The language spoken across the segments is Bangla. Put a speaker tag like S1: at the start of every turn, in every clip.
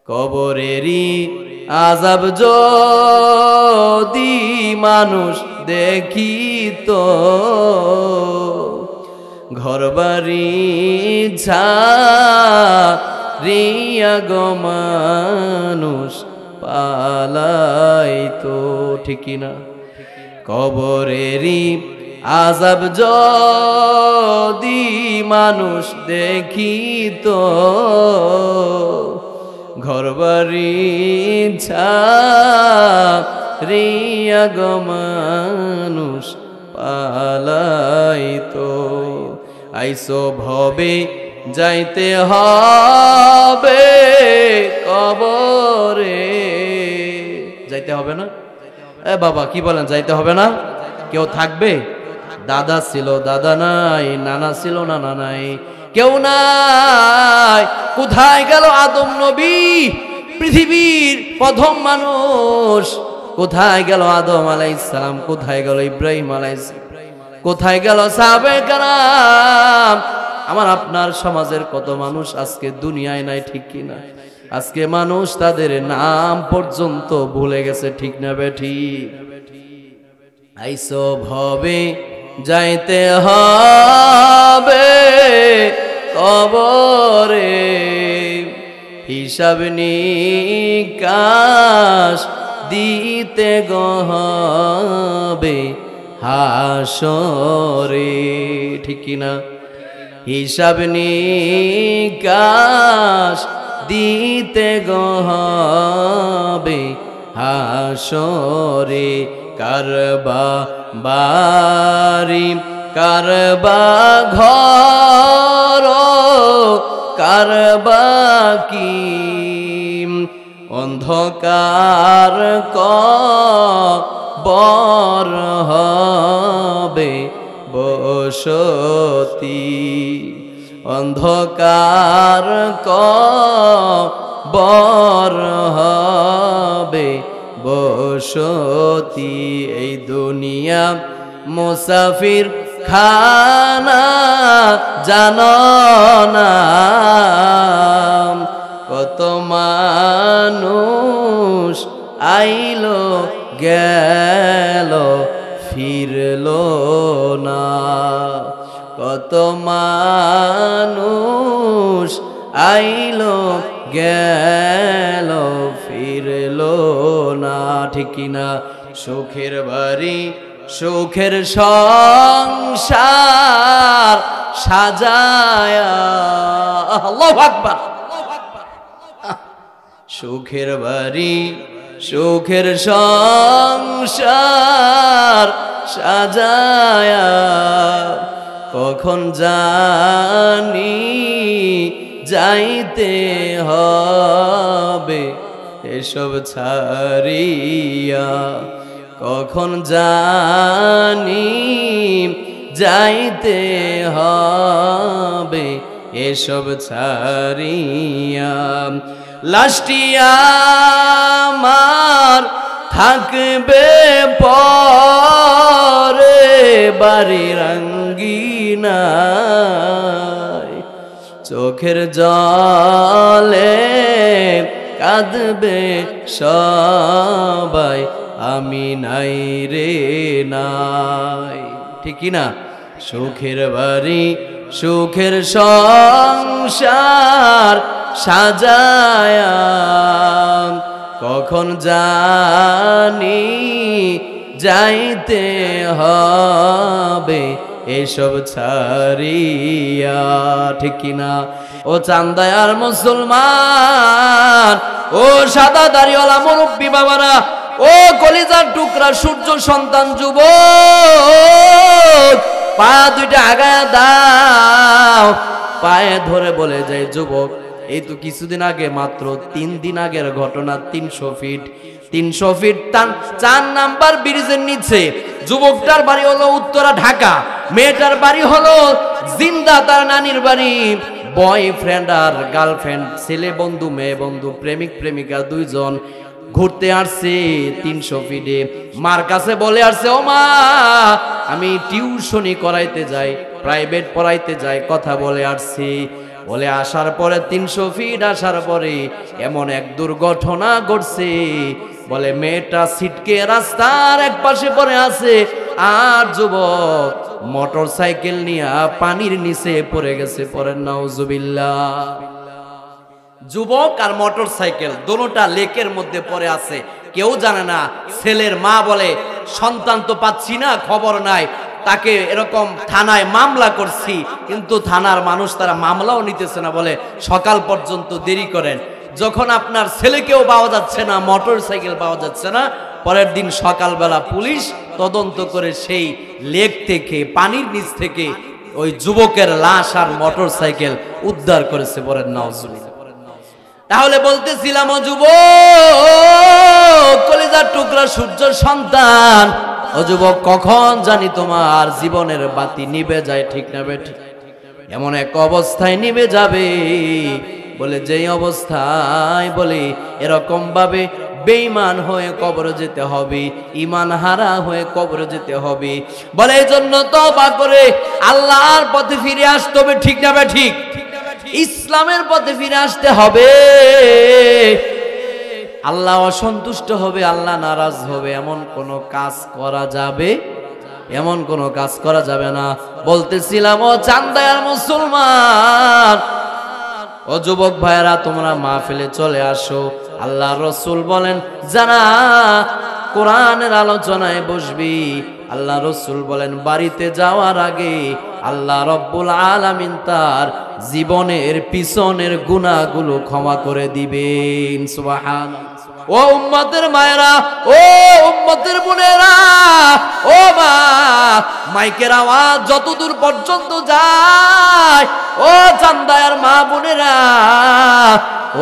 S1: কবরেরই আযাব যদি মানুষ দেখিত, ঘরবাড়ি ছাড়িয়া গো মানুষ পালাইতো, ঠিক না? কবরেরই আযাব যদি মানুষ দেখিত, ঘরবাড়ি ছাড়িয়া গো মানুষ পালাইতো। আইসো ভবে যাইতে হবে কবরে, যাইতে হবে না? এ বাবা কি বলেন, যাইতে হবে না? কেউ থাকবে? দাদা ছিল দাদা নাই, নানা ছিল নানা নাই, কেউ নাই। কোথায় গেল আদম নবী, পৃথিবীর প্রথম মানুষ? কোথায় গেল আদম আলাইহিস সালাম? কোথায় গেল ইব্রাহিম আলাইহিস সালাম? কোথায় গেল সাহাবায়ে কেরাম? আমার আপনার সমাজের কত মানুষ আজকে দুনিয়ায় নাই, ঠিক কি না? আজকে মানুষ তাদের নাম পর্যন্ত ভুলে গেছে, ঠিক না বেঠিক? আইসো ভবে যাইতে হবে কবরে, হিসাব নিকাশ দিতে গো হবে হাসরে, ঠিক না? হিসাব নিকাশ দিতে গো হবে হাসরে। কারবা বাড়ি কারবা ঘর কারবা কি, অন্ধকার কবর হবে বসতি, অন্ধকার কবর হবে বসতি। এই দুনিয়া মুসাফির খানা জানো না, কত মানুষ আইলো গেল ফিরলো না, কত মানুষ আইলো গেল ফিরলো না, ঠিক না? সুখের বাড়ি সুখের সংসার সাজায়া, আল্লাহু আকবার, সুখের বাড়ি সুখের সংসার সাজায়া, কখন জানি যাইতে হবে এসব ছাড়িয়া, কখন জানি যাইতে হবে এসব ছাড়িয়া। লাশটি আমার থাকবে পরে বাড়ির আঙ্গিনায়, চোখের জলে কাঁদবে সবাই, আমি নাই রে নাই, ঠিক না? সুখের বাড়ি সুখের সংসার সাজায়া, কখন জানি যাইতে হবে এসব ছাড়িয়া, ঠিক কিনা? ও চান্দায়ার মুসলমান, ও সাদা দাড়িওয়ালা মুরব্বী বাবারা, ও কলিজার টুকরা সূর্য সন্তান যুবক, পা দুইটা আগায়া দাও। পায়ে ধরে বলে যায় যুবক, এই তো কিছুদিন আগে, মাত্র 3 দিন আগের ঘটনা। 300 ফিট 4 নাম্বার ব্রিজের নিচে যুবকটার বাড়ি হলো উত্তরা ঢাকা, মেয়েটার বাড়ি হলো জিন্দা, তার নানির বাড়ি। বয়ফ্রেন্ড আর গার্লফ্রেন্ড, ছেলে বন্ধু মেয়ে বন্ধু, প্রেমিক প্রেমিকা দুইজন ঘুরতে আসছে 300 ফিটে। মার কাছে বলে আসছে, ও মা আমি টিউশনি করাইতে যাই, প্রাইভেট পড়াইতে যাই, কথা বলে আসছি। বলে আসার পরে 300 ফিট আসার পরে এমন এক দুর্ঘটনা ঘটছে, বলে মেয়েটা ছিটকে রাস্তার এক পাশে পড়ে আছে, আর যুবক মোটর সাইকেল নিয়ে পানির নিচে পড়ে গেছে। পড়েন নাউজুবিল্লাহ। যুবক আর মোটর সাইকেল দুটোটা লেকের মধ্যে পড়ে আছে, কেউ জানে না। ছেলের মা বলে সন্তান তো পাচ্ছি না, খবর নাই, তাকে এরকম থানায় মামলা করছি, কিন্তু থানার মানুষ তারা মামলাও নিতেছে না, বলে সকাল পর্যন্ত দেরি করেন। যখন আপনার ছেলেকেও পাওয়া যাচ্ছে না, মোটর সাইকেল পাওয়া যাচ্ছে না, পরের দিন সকালবেলা পুলিশ তদন্ত করে সেই লেক থেকে, পানির নিচ থেকে ওই যুবকের লাশ আর মোটর সাইকেল উদ্ধার করেছে। বলেন নাউজুবিল্লাহ। তাহলে বলতেছিলাম, ও যুবক, কলিজার টুকরা সূর্য সন্তান, ও যুবক, কখন জানি তোমার জীবনের বাতি নিভে যায়, ঠিক না বেঠিক? এমন এক অবস্থায় নিভে যাবে, বলে যেই অবস্থায় বলে এরকম ভাবে বেঈমান হয়ে কবরে যেতে হবে, ঈমান হারা হয়ে কবরে যেতে হবে। বলে এই জন্য তওবা করে আল্লাহর পথে ফিরে আসতে হবে, ঠিক না বেঠিক? ইসলামের পথে ফিরে আসতে হবে। আল্লাহ অসন্তুষ্ট হবে, আল্লাহ নারাজ হবে, এমন কোন কাজ করা যাবে, এমন কোন কাজ করা যাবে না। বলতেছিলাম, ও চান্দায়ার মুসলমান, ও যুবক ভাইরা, তোমরা মাহফিলে চলে আসো। আল্লাহ রসুল বলেন, যারা কোরআনের আলোচনায় বসবি, আল্লাহ রসুল বলেন বাড়িতে যাওয়ার আগে আল্লাহ রব্বুল আলামিন তার জীবনের পিছনের গুনাহগুলো ক্ষমা করে দিবেন। সুবহানাল্লাহ। ও উম্মতের মায়েরা, ও উম্মতের বোনেরা, ও মা, মাইকের আওয়াজ যতদূর পর্যন্ত যায়, ও চান্দায়ার মা বোনেরা,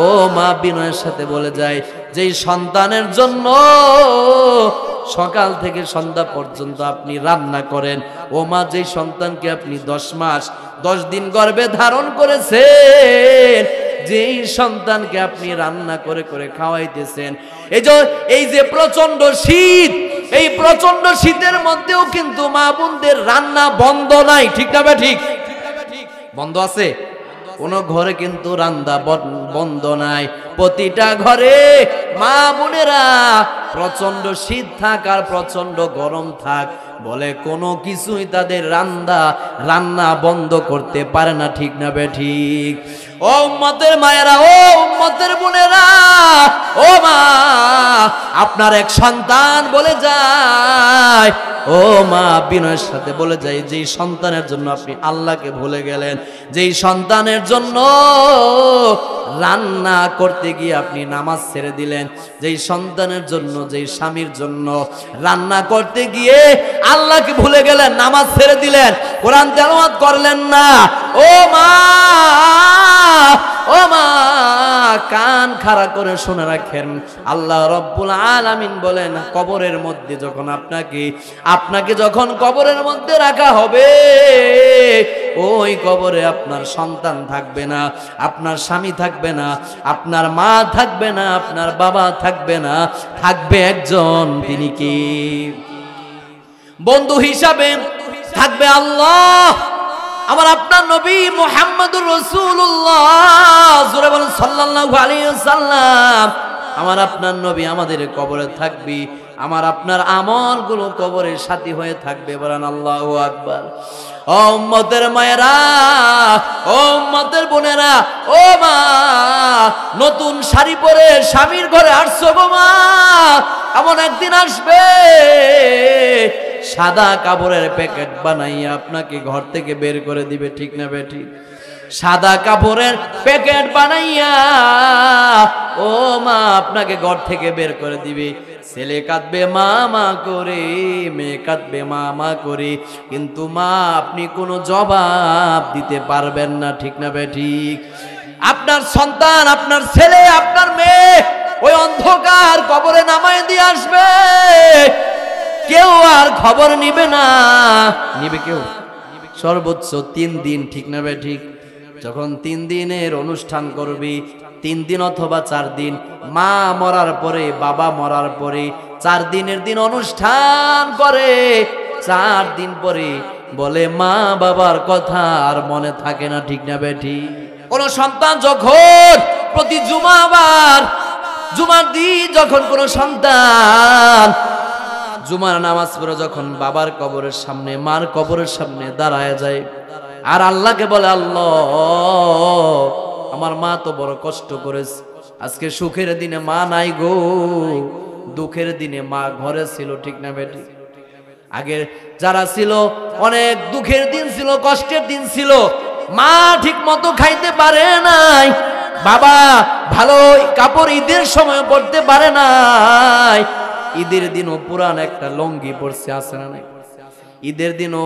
S1: ও মা, বিনয়ের সাথে বলে যায়, যেই সন্তানের জন্য সকাল থেকে সন্ধ্যা পর্যন্ত আপনি রান্না করেন, ও মা, যেই সন্তানকে আপনি 10 মাস 10 দিন গর্ভে ধারণ করেছেন, যেই সন্তানকে আপনি রান্না করে করে খাওয়াইতেছেন, এই যে প্রচন্ড শীত, এই প্রচন্ড শীতের মধ্যেও কিন্তু মা বোনদের রান্না বন্ধ নাই, ঠিক না ঠিক? বন্ধ আছে? কোন ঘরে কিন্তু রান্না বন্ধ নাই। প্রতিটা ঘরে মা বোনেরা প্রচন্ড শীত থাক আর প্রচন্ড গরম থাক, বলে কোনো কিছুই তাদের রান্না বন্ধ করতে পারে না, ঠিক না বেঠিক? ও উম্মতের মায়েরা, ও উম্মতের বোনেরা, ও মা, আপনার এক সন্তান বলে যায়, ও মা, বিনয়ের সাথে বলে যায়, যেই সন্তানের জন্য আপনি আল্লাহকে ভুলে গেলেন, যেই সন্তানের জন্য রান্না করতে গিয়ে আপনি নামাজ ছেড়ে দিলেন, যেই সন্তানের জন্য, যেই স্বামীর জন্য রান্না করতে গিয়ে আল্লাহকে ভুলে গেলেন, নামাজ ছেড়ে দিলেন, কোরআন তেলাওয়াত করলেন না, ও মা, ও মা, কান খাড়া করে শুনে রাখেন, আল্লাহ রব্বুল আলামিন বলেন, কবরের মধ্যে যখন আপনাকে যখন কবরের মধ্যে রাখা হবে, ওই কবরে আপনার সন্তান থাকবে না, আপনার স্বামী থাকবে না, আপনার মা থাকবে না, আপনার বাবা থাকবে না, থাকবে একজন, তিনি কি? বন্ধু হিসাবে থাকবে আল্লাহ, আমার আপনার নবী মুহাম্মদুর রাসূলুল্লাহ, জোরে বলেন সাল্লাল্লাহু আলাইহি ওয়াসাল্লাম। আমার আপনার নবী আমাদের কবরে থাকবি, আমার আপনার আমলগুলো কবরের সাথী হয়ে থাকবে। বলেন আল্লাহু আকবার। ও উম্মতের মায়েরা, ও উম্মতের বোনেরা, ও মা, নতুন শাড়ি পরে স্বামীর ঘরে আসছো গো মা, এমন একদিন আসবে সাদা কাপড়ের প্যাকেট বানাইয়া আপনাকে ঘর থেকে বের করে দিবে, ঠিক না বেঠিক? সাদা কাপড়ের প্যাকেট বানাইয়া ও মা আপনাকে ঘর থেকে বের করে দিবে। ছেলে কাঁদবে মা মা করে, মেয়ে কাঁদবে মা মা করে, কিন্তু মা আপনি কোনো জবাব দিতে পারবেন না, ঠিক না বেঠিক? আপনার সন্তান, আপনার ছেলে, আপনার মেয়ে ওই অন্ধকার কবরে নামায় দিয়ে আসবে, কেউ আর খবর নিবে না। নিবে কেউ? সর্বোচ্চ 3 দিন, ঠিক না বেঠিক? যখন 3 দিনের অনুষ্ঠান করবি, 3 দিন অথবা 4 দিন, মা মরার পরে, বাবা মরার পরে 4 দিনের দিন অনুষ্ঠান করে, 4 দিন পরে বলে মা বাবার কথা আর মনে থাকে না, ঠিক না বেঠিক? কোন সন্তান যখন প্রতি জুমার দিন যখন কোন সন্তান জুমার নামাজ পড়ে যখন বাবার কবরের সামনে মার কবরের সামনে দাঁড়ায় যায় আর আল্লাহকে বলে, আল্লাহ আমার মা তো বড় কষ্ট করেছে, আজকে সুখের দিনে মা নাই গো, দুঃখের দিনে মা ঘরে ছিল, ঠিক না বেটি? আগে যারা ছিল অনেক দুঃখের দিন ছিল, কষ্টের দিন ছিল, মা ঠিক মতো খাইতে পারে নাই, বাবা ভালো কাপড় ঈদের সময় পরতে পারে নাই, ঈদের দিনও পুরান একটা লঙ্গি পরছে, আছে না নাই? ঈদের দিনও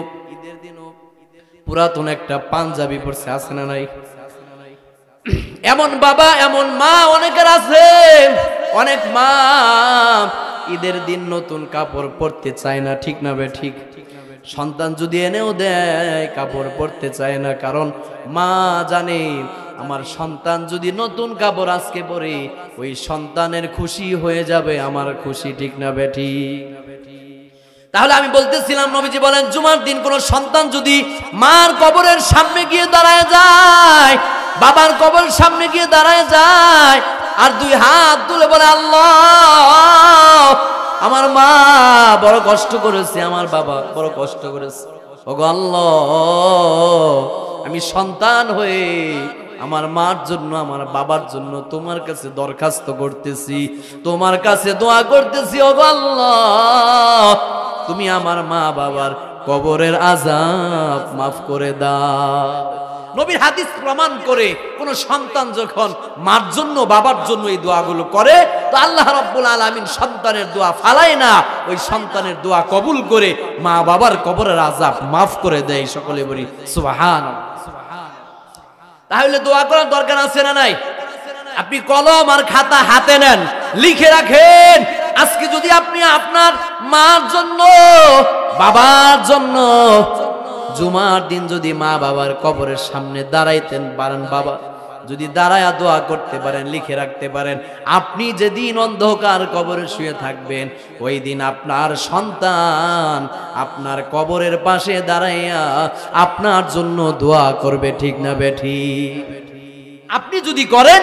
S1: পুরাতন একটা পাঞ্জাবি পরছে, আছে না নাই? এমন বাবা এমন মা অনেকের আছে। অনেক মা ঈদের দিন নতুন কাপড় পরতে চায় না, ঠিক না বে ঠিক? সন্তান যদি এনেও দেয় কাপড় পরতে চায় না, কারণ মা জানে আমার সন্তান যদি নতুন কাপড় আজকে পরে ওই সন্তানের খুশি হয়ে যাবে আমার খুশি, ঠিক না বে ঠিক? তাহলে আমি বলতেছিলাম, নবীজি বলেন জুমার দিন কোন সন্তান যদি মার কবরের সামনে গিয়ে দাঁড়ায় যায়, বাবার কবরের সামনে গিয়ে দাঁড়ায় যায় আর দুই হাত তুলে বলে, আল্লাহ আমার মা বড় কষ্ট করেছে, আমার বাবা বড় কষ্ট করেছে, ওগো আল্লাহ আমি সন্তান হয়ে আমার মার জন্য আমার বাবার জন্য তোমার কাছে দরখাস্ত করতেছি, তোমার কাছে দোয়া করতেছি, ওগো আল্লাহ তুমি আমার মা বাবার কবরের আযাব মাফ করে দাও। নবীর হাদিস প্রমাণ করে কোন সন্তান যখন মার জন্য বাবার জন্য এই দোয়াগুলো করে তো আল্লাহ রাব্বুল আলামিন সন্তানের দোয়া ফালায় না, ওই সন্তানের দোয়া কবুল করে মা বাবার কবরের আযাব মাফ করে দেয়। সকলে বলি সুবহানাল্লাহ। তাহলে দোয়া করার দরকার আছে না নাই? আপনি কলম আর খাতা হাতে নেন, লিখে রাখেন। আজকে যদি আপনি আপনার মার জন্য বাবার জন্য জুমার দিন যদি মা বাবার কবরের সামনে দাঁড়াইতেন পারেন, বাবা যদি দাঁড়ায়া দোয়া করতে পারেন, লিখে রাখতে পারেন, আপনি যেদিন অন্ধকার কবরে শুয়ে থাকবেন ওই দিন আপনার সন্তান আপনার কবরের পাশে দাঁড়াইয়া আপনার জন্য দোয়া করবে, ঠিক না বেঠি? আপনি যদি করেন,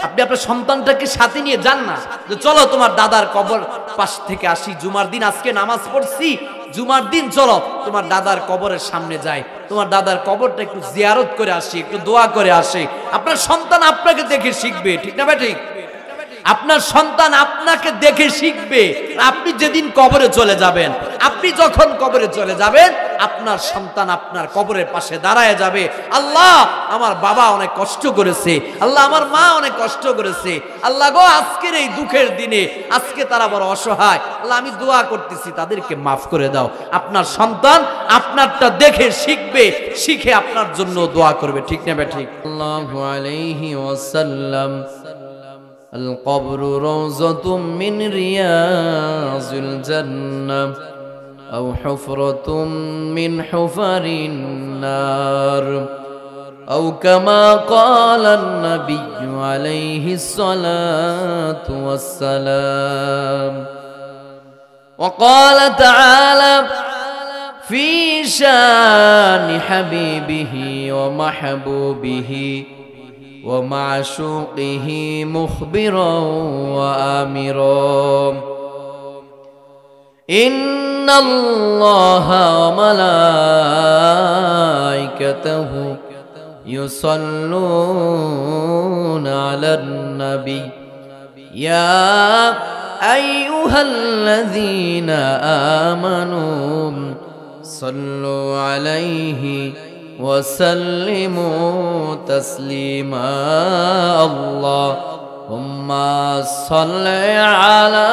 S1: আপনি আপনার সন্তানটাকে সাথে নিয়ে যান না যে চলো তোমার দাদার কবর পাশ থেকে আসি, জুমার দিন আজকে নামাজ পড়ছি, জুমার দিন চলো তোমার দাদার কবরের সামনে যাই, তোমার দাদার কবরটা একটু জিয়ারত করে আসি, একটু দোয়া করে আসি। আপনার সন্তান আপনাকে দেখে শিখবে, ঠিক না ঠিক? আপনার সন্তান আপনাকে দেখে শিখবে। আপনি যেদিন কবরে চলে যাবেন, আপনি যখন কবরে চলে যাবেন, আপনার সন্তান আপনার কবরের পাশে দাঁড়ায় যাবে, আল্লাহ আমার বাবা অনেক কষ্ট করেছে, আল্লাহ আমার মা অনেক কষ্ট করেছে, আল্লাহ গো আজকের এই দুঃখের দিনে আজকে তারা বড় অসহায়, আল্লাহ আমি দোয়া করতেছি তাদেরকে মাফ করে দাও। আপনার সন্তান আপনারটা দেখে শিখবে, শিখে আপনার জন্য দোয়া করবে, ঠিক না ঠিক? সাল্লাল্লাহু আলাইহি ওয়াসাল্লাম القبر روضة من رياض الجنة أو حفرة من حفر النار أو كما قال النبي عليه الصلاة والسلام. وقال تعالى في شان حبيبه ومحبوبه ومعشوقه مخبرا وآمرا إن الله وملائكته يصلون على النبي يا أيها الذين آمنوا صلوا عليه وسلموا تسليما. اللهم صل على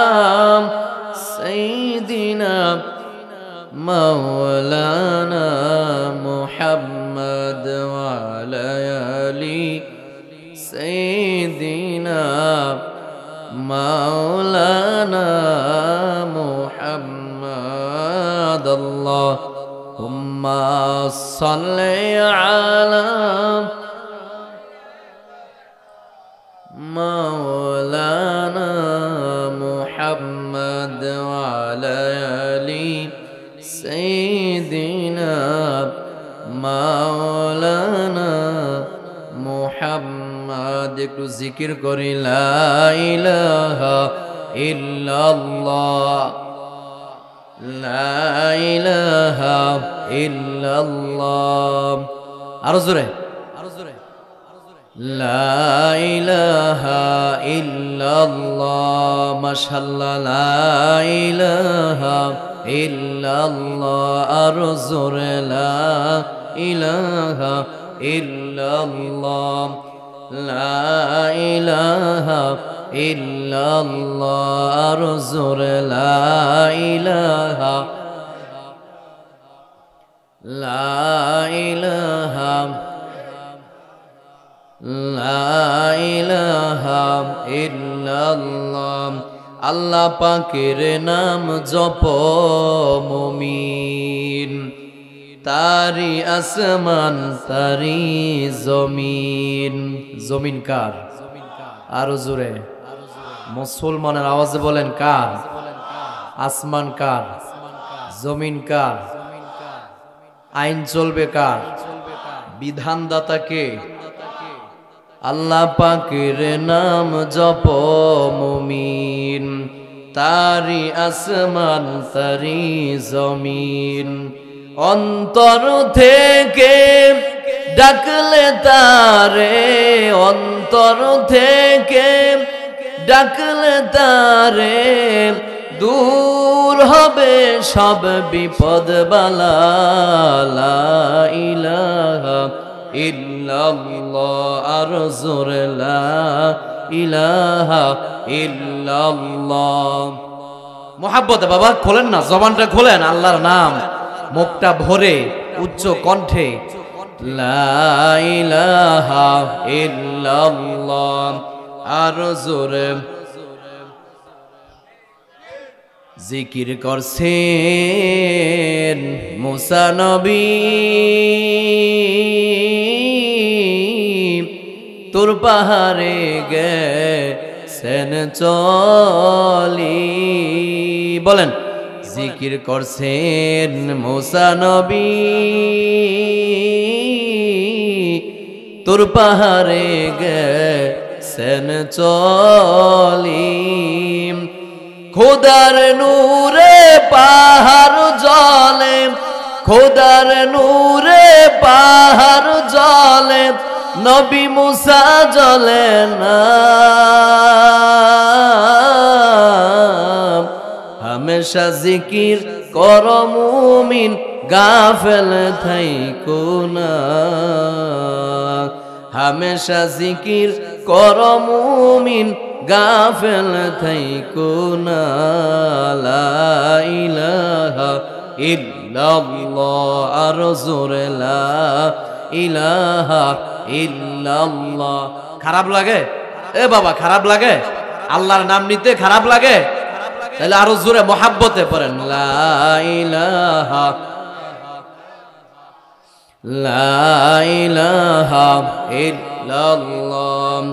S1: سيدنا مولانا محمد وعلى آل سيدنا مولانا محمد. اللهم صل على مولانا محمد وعلى آل سيدنا مولانا محمد. জিকির করি লা ইলাহা ইল্লাল্লাহ লা ইলাহা ইল্লাল্লাহ আরো জোরে লা ইলাহা ইল্লাল্লাহ মাশাআল্লাহ লা ইলাহা ইল্লাল্লাহ আরো জোরে লা ইলাহা ইল্লাল্লাহ লা ইলাহা ইল্লাল্লাহ আরো জোরে লা ইলাহা লা ইলাহা লা ইলাহা ইল্লাল্লাহ আল্লাহ পাকের নাম জপ মুমিন তারি আসমান তারি জমিন জমিন কার আরো জোরে মুসলমানের আওয়াজে বলেন কার আসমান কার জমিন কার আইন চলবে কার বিধানদাতা কে আল্লাহ পাকের নাম জপ মুমিন তারি আসমান তারি জমিন অন্তর থেকে ডাকলে তারে অন্তর থেকে ডাকলে তারে দূর হবে সব বিপদ বালা লা ইলাহা ইল্লাল্লাহ আর জোরে লা ইলাহা ইল্লাল্লাহ মোহাব্বতে বাবা খোলেন না জবানটা খোলেন আল্লাহর নাম মুখটা ভরে উচ্চ কণ্ঠে লা ইলাহা ইল্লাল্লাহ আর জোরে জিকির করছেন মুসা নবী তোর পাহাড়ে গেছেন চলি বলেন জিকির করছেন মুসা নবী তোর পাহাড়ে গেছেন চলি খোদার নূরে পাহাড় জলে খোদার নূরে পাহাড় জলে নবী মুসা জলে না হামেশা জিকির কর মুমিন গাফেল থাইকো না হামেশা জিকির কর মুমিন গাফেল থাইকো না লা ইলাহা ইল্লাল্লাহ আর জোরে লা ইলাহা ইল্লাল্লাহ খারাপ লাগে এ বাবা খারাপ লাগে আল্লাহর নাম নিতে খারাপ লাগে তাহলে আরো জোরে মোহাব্বতে পড়েন লা ইলাহা লা ইলাহা ইল্লাল্লাহ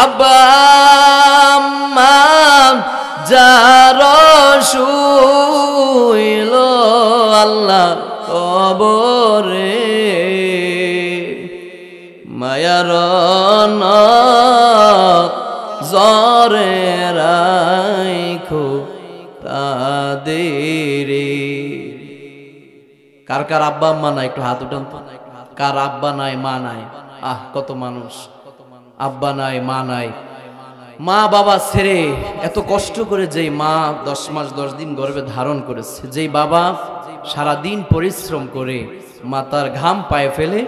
S1: আব্বা আম্মা যার শুইল আল্লাহ কবরে মায়ার জরে রাইখো তাদের কার কার আব্বা আম্মা নাই একটু হাত উঠান তো কার আব্বা নাই মা নাই আহ কত মানুষ আব্বা নাই মা নাই মা বাবা ছেড়ে এত কষ্ট করে যেই মা 10 মাস 10 দিন গর্ভে ধারণ করেছে যেই বাবা সারা দিন পরিশ্রম করে মাতার ঘাম পায়ে ফেলে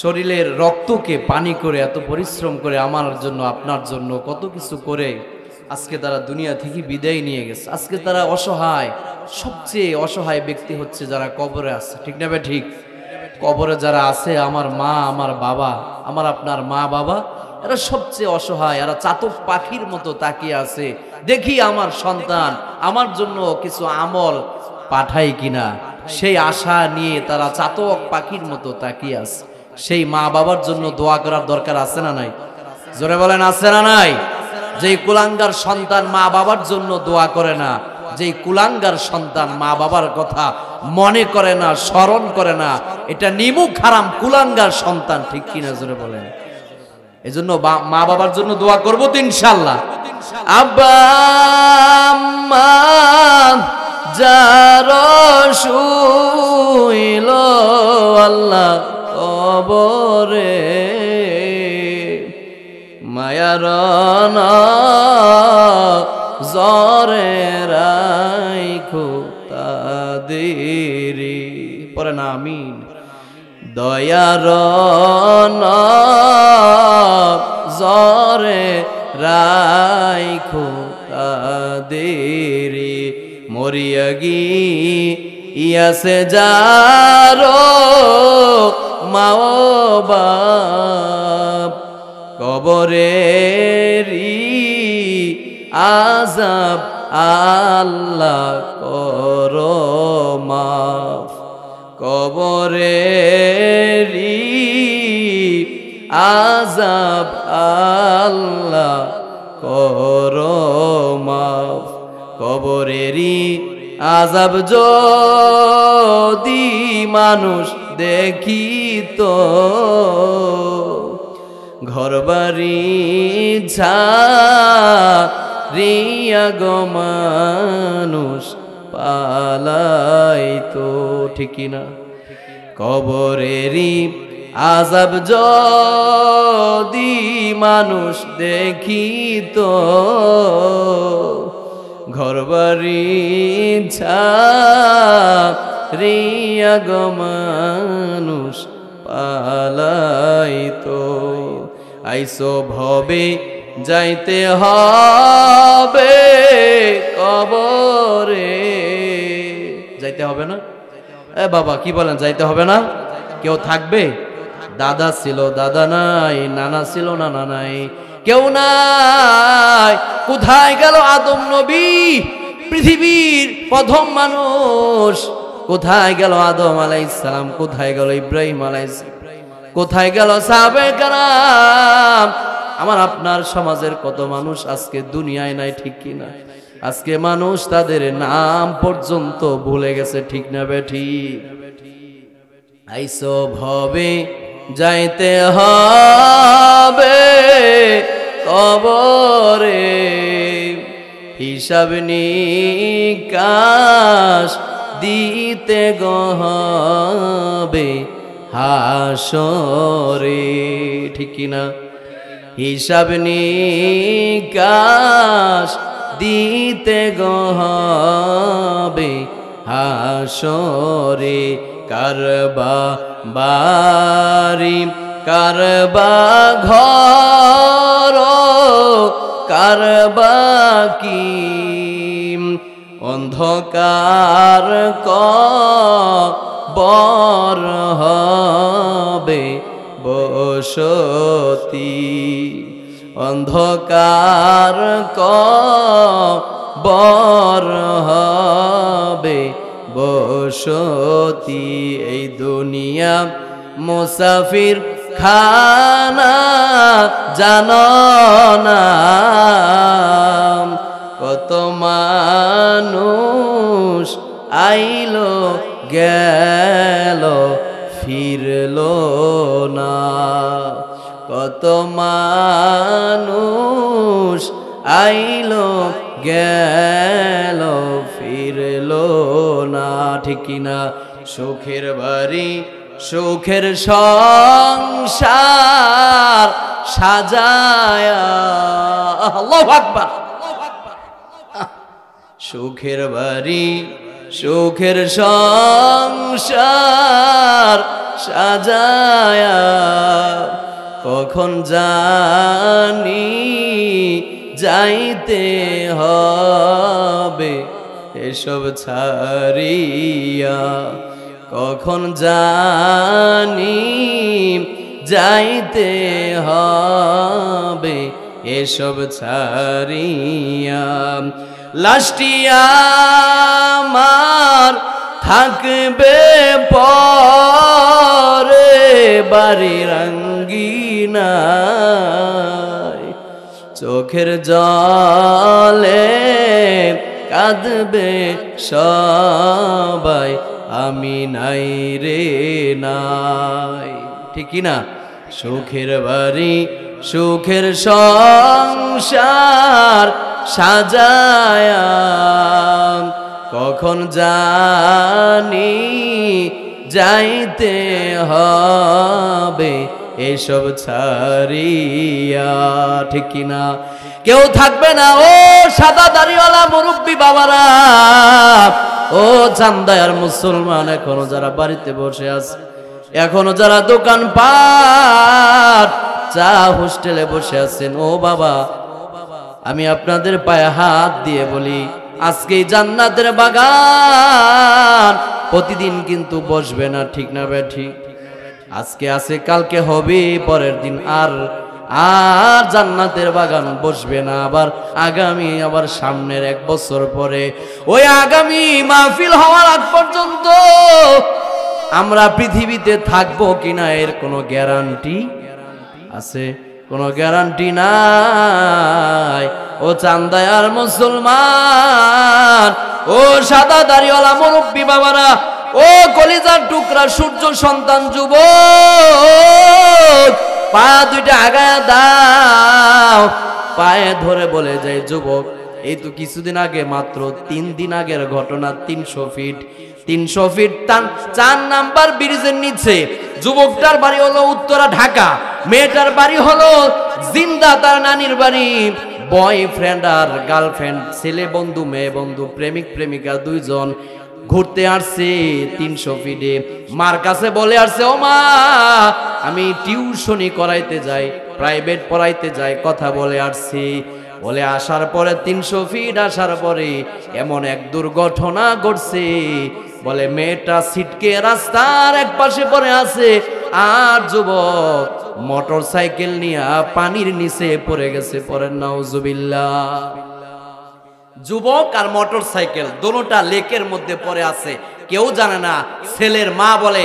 S1: শরীরের রক্তকে পানি করে এত পরিশ্রম করে আমার জন্য আপনার জন্য কত কিছু করে আজকে তারা দুনিয়া থেকে বিদায় নিয়ে গেছে আজকে তারা অসহায় সবচেয়ে অসহায় ব্যক্তি হচ্ছে যারা কবরে আছে ঠিক না ভাই ঠিক কবরে যারা আছে আমার মা আমার বাবা আমার আপনার মা বাবা এরা সবচেয়ে অসহায় এরা চাতক পাখির মতো তাকিয়ে আছে দেখি আমার সন্তান আমার জন্য কিছু আমল পাঠায় কিনা সেই আশা নিয়ে তারা চাতক পাখির মতো তাকিয়ে আছে সেই মা বাবার জন্য দোয়া করার দরকার আছে না নাই জোরে বলেন আছে না নাই যেই কুলাঙ্গার সন্তান মা বাবার জন্য দোয়া করে না যেই কুলাঙ্গার সন্তান মা বাবার কথা মনে করে না স্মরণ করে না এটা নিমুখ হারাম কুলাঙ্গার সন্তান ঠিক কিনা জোরে বলেন এজন্য মা বাবার জন্য দোয়া করবো তো ইনশাআল্লাহ। আব্বা আম্মা যার শুইল আল্লাহ কবরে, মায়ার জরে রাইখো তাদেরি, পরে না আমিন। দয়ার জরে রাইখো তাদেরি, মরিয়া গিয়াছে যারো মা বাপ, কবরেরি আযাব আল্লাহ করো মাফ, কবরেরি আযাব আল্লাহ করো মাফ, কবরেরি আযাব যদি মানুষ দেখিত, ঘরবাড়ি ছাড়িয়া গো মানুষ পালাইতো, ঠিক না? কবরেরি আযাব যদি মানুষ দেখিত, ঘরবাড়ি ছাড়িয়া গো মানুষ পালাইতো, আইসো ভবে যাইতে হবে কবরে, যাইতে হবে না? এ বাবা কি বলেন, যাইতে হবে না? কেউ থাকবে? দাদা ছিল দাদা নাই, নানা ছিল নানা নাই, কেউ নাই। কোথায় গেল আদম নবী, পৃথিবীর প্রথম মানুষ? কোথায় গেল আদম আলাইহিস সালাম? কোথায় গেল ইব্রাহিম আলাইহিস সালাম? কোথায় গেল সাহাবায়ে কেরাম? আমার আপনার সমাজের কত মানুষ আজকে দুনিয়ায় নাই, ঠিক কি না? আজকে মানুষ তাদের নাম পর্যন্ত ভুলে গেছে, ঠিক না বেঠিক? আইসো ভবে যাইতে হবে কবরে, হিসাব নিকাশ দিতে হবে হাসরে, ঠিক না? হিসাব নিকাশ দিতে হবে হাসরে, কারবা বাড়ি কারবা ঘর কারবা কি, অন্ধকার কবর হবে বসতি, অন্ধকার কবর হবে বসতি, এই দুনিয়া মুসাফির খানা জানো না, কত মানুষ আইলো গেল ফিরলো না, কত মানুষ আইলো গেল ফিরলো না, ঠিক না? সুখের বাড়ি সুখের সংসার সাজায়া, আল্লাহু আকবার, সুখের বাড়ি সুখের সংসার সাজায়া, কখন জানি যাইতে হবে এসব ছাড়িয়া, কখন জানি যাইতে হবে এসব ছাড়িয়া, লাশটি আমার থাকবে পরে বাড়ির আঙ্গিনায়, চোখের জলে কাঁদবে সবাই, আমি নাই রে নাই, ঠিক না? সুখের বাড়ি সুখের সংসার সাজায়া, কখন জানি যাইতে হবে এসব ছাড়িয়া। ঠিক কিনা? কেউ থাকবে না ও সাদা দাড়িওয়ালা মুরব্বী বাবারা, ও জামদায়ার মুসলমান, এখনো যারা বাড়িতে বসে আছে, এখনো যারা দোকান পাট চা হোস্টেলে বসে আছেন, ও বাবা, আমি আপনাদের পায়ে হাত দিয়ে বলি, আজকে জান্নাতের বাগান প্রতিদিন কিন্তু বসবে না। ঠিক না বে ঠিক? আজকে আছে, কালকে হবে, পরের দিন আর জান্নাতের বাগান বসবে না। আবার আগামী, আবার সামনের 1 বছর পরে, ওই আগামী মাহফিল হওয়ার আগ পর্যন্ত আমরা পৃথিবীতে থাকবো কিনা এর কোনো গ্যারান্টি আছে? কোনো গ্যারান্টি নাই। ও চান্দায়ার মুসলমান, ও সাদা দাড়িওয়ালা মুরব্বী বাবারা, ও কলিজার টুকরা সূর্য সন্তান যুবক, পা দুইটা আগায়া দাও। পায়ে ধরে বলে যায়, যুবক, এই তো কিছুদিন আগে, মাত্র 3 দিন আগের ঘটনা, 300 ফিট 4 নাম্বার ব্রিজের নিচে যুবকটার বাড়ি হলো উত্তরা ঢাকা, মেয়েটার বাড়ি হলো জিন্দা, তার নানির বাড়ি। বয়ফ্রেন্ড আর গার্লফ্রেন্ড, ছেলে বন্ধু মেয়ে বন্ধু, প্রেমিক প্রেমিকা 2 জন ঘুরতে আসছে 300 ফিটে। মার কাছে বলে আসছে, ও মা, আমি টিউশনি করাইতে যাই, প্রাইভেট পড়াইতে যাই, কথা বলে আসছি। বলে আসার পরে 300 ফিট আসার পরে এমন এক দুর্ঘটনা ঘটছে, বলে মেয়েটা ছিটকে রাস্তার এক পাশে পড়ে আছে, আর যুবক মোটর সাইকেল নিয়ে পানির নিচে পড়ে গেছে। পড়েন নাউজুবিল্লাহ। যুবক আর মোটর সাইকেল দোনোটা লেকের মধ্যে পড়ে আছে, কেউ জানে না। ছেলের মা বলে,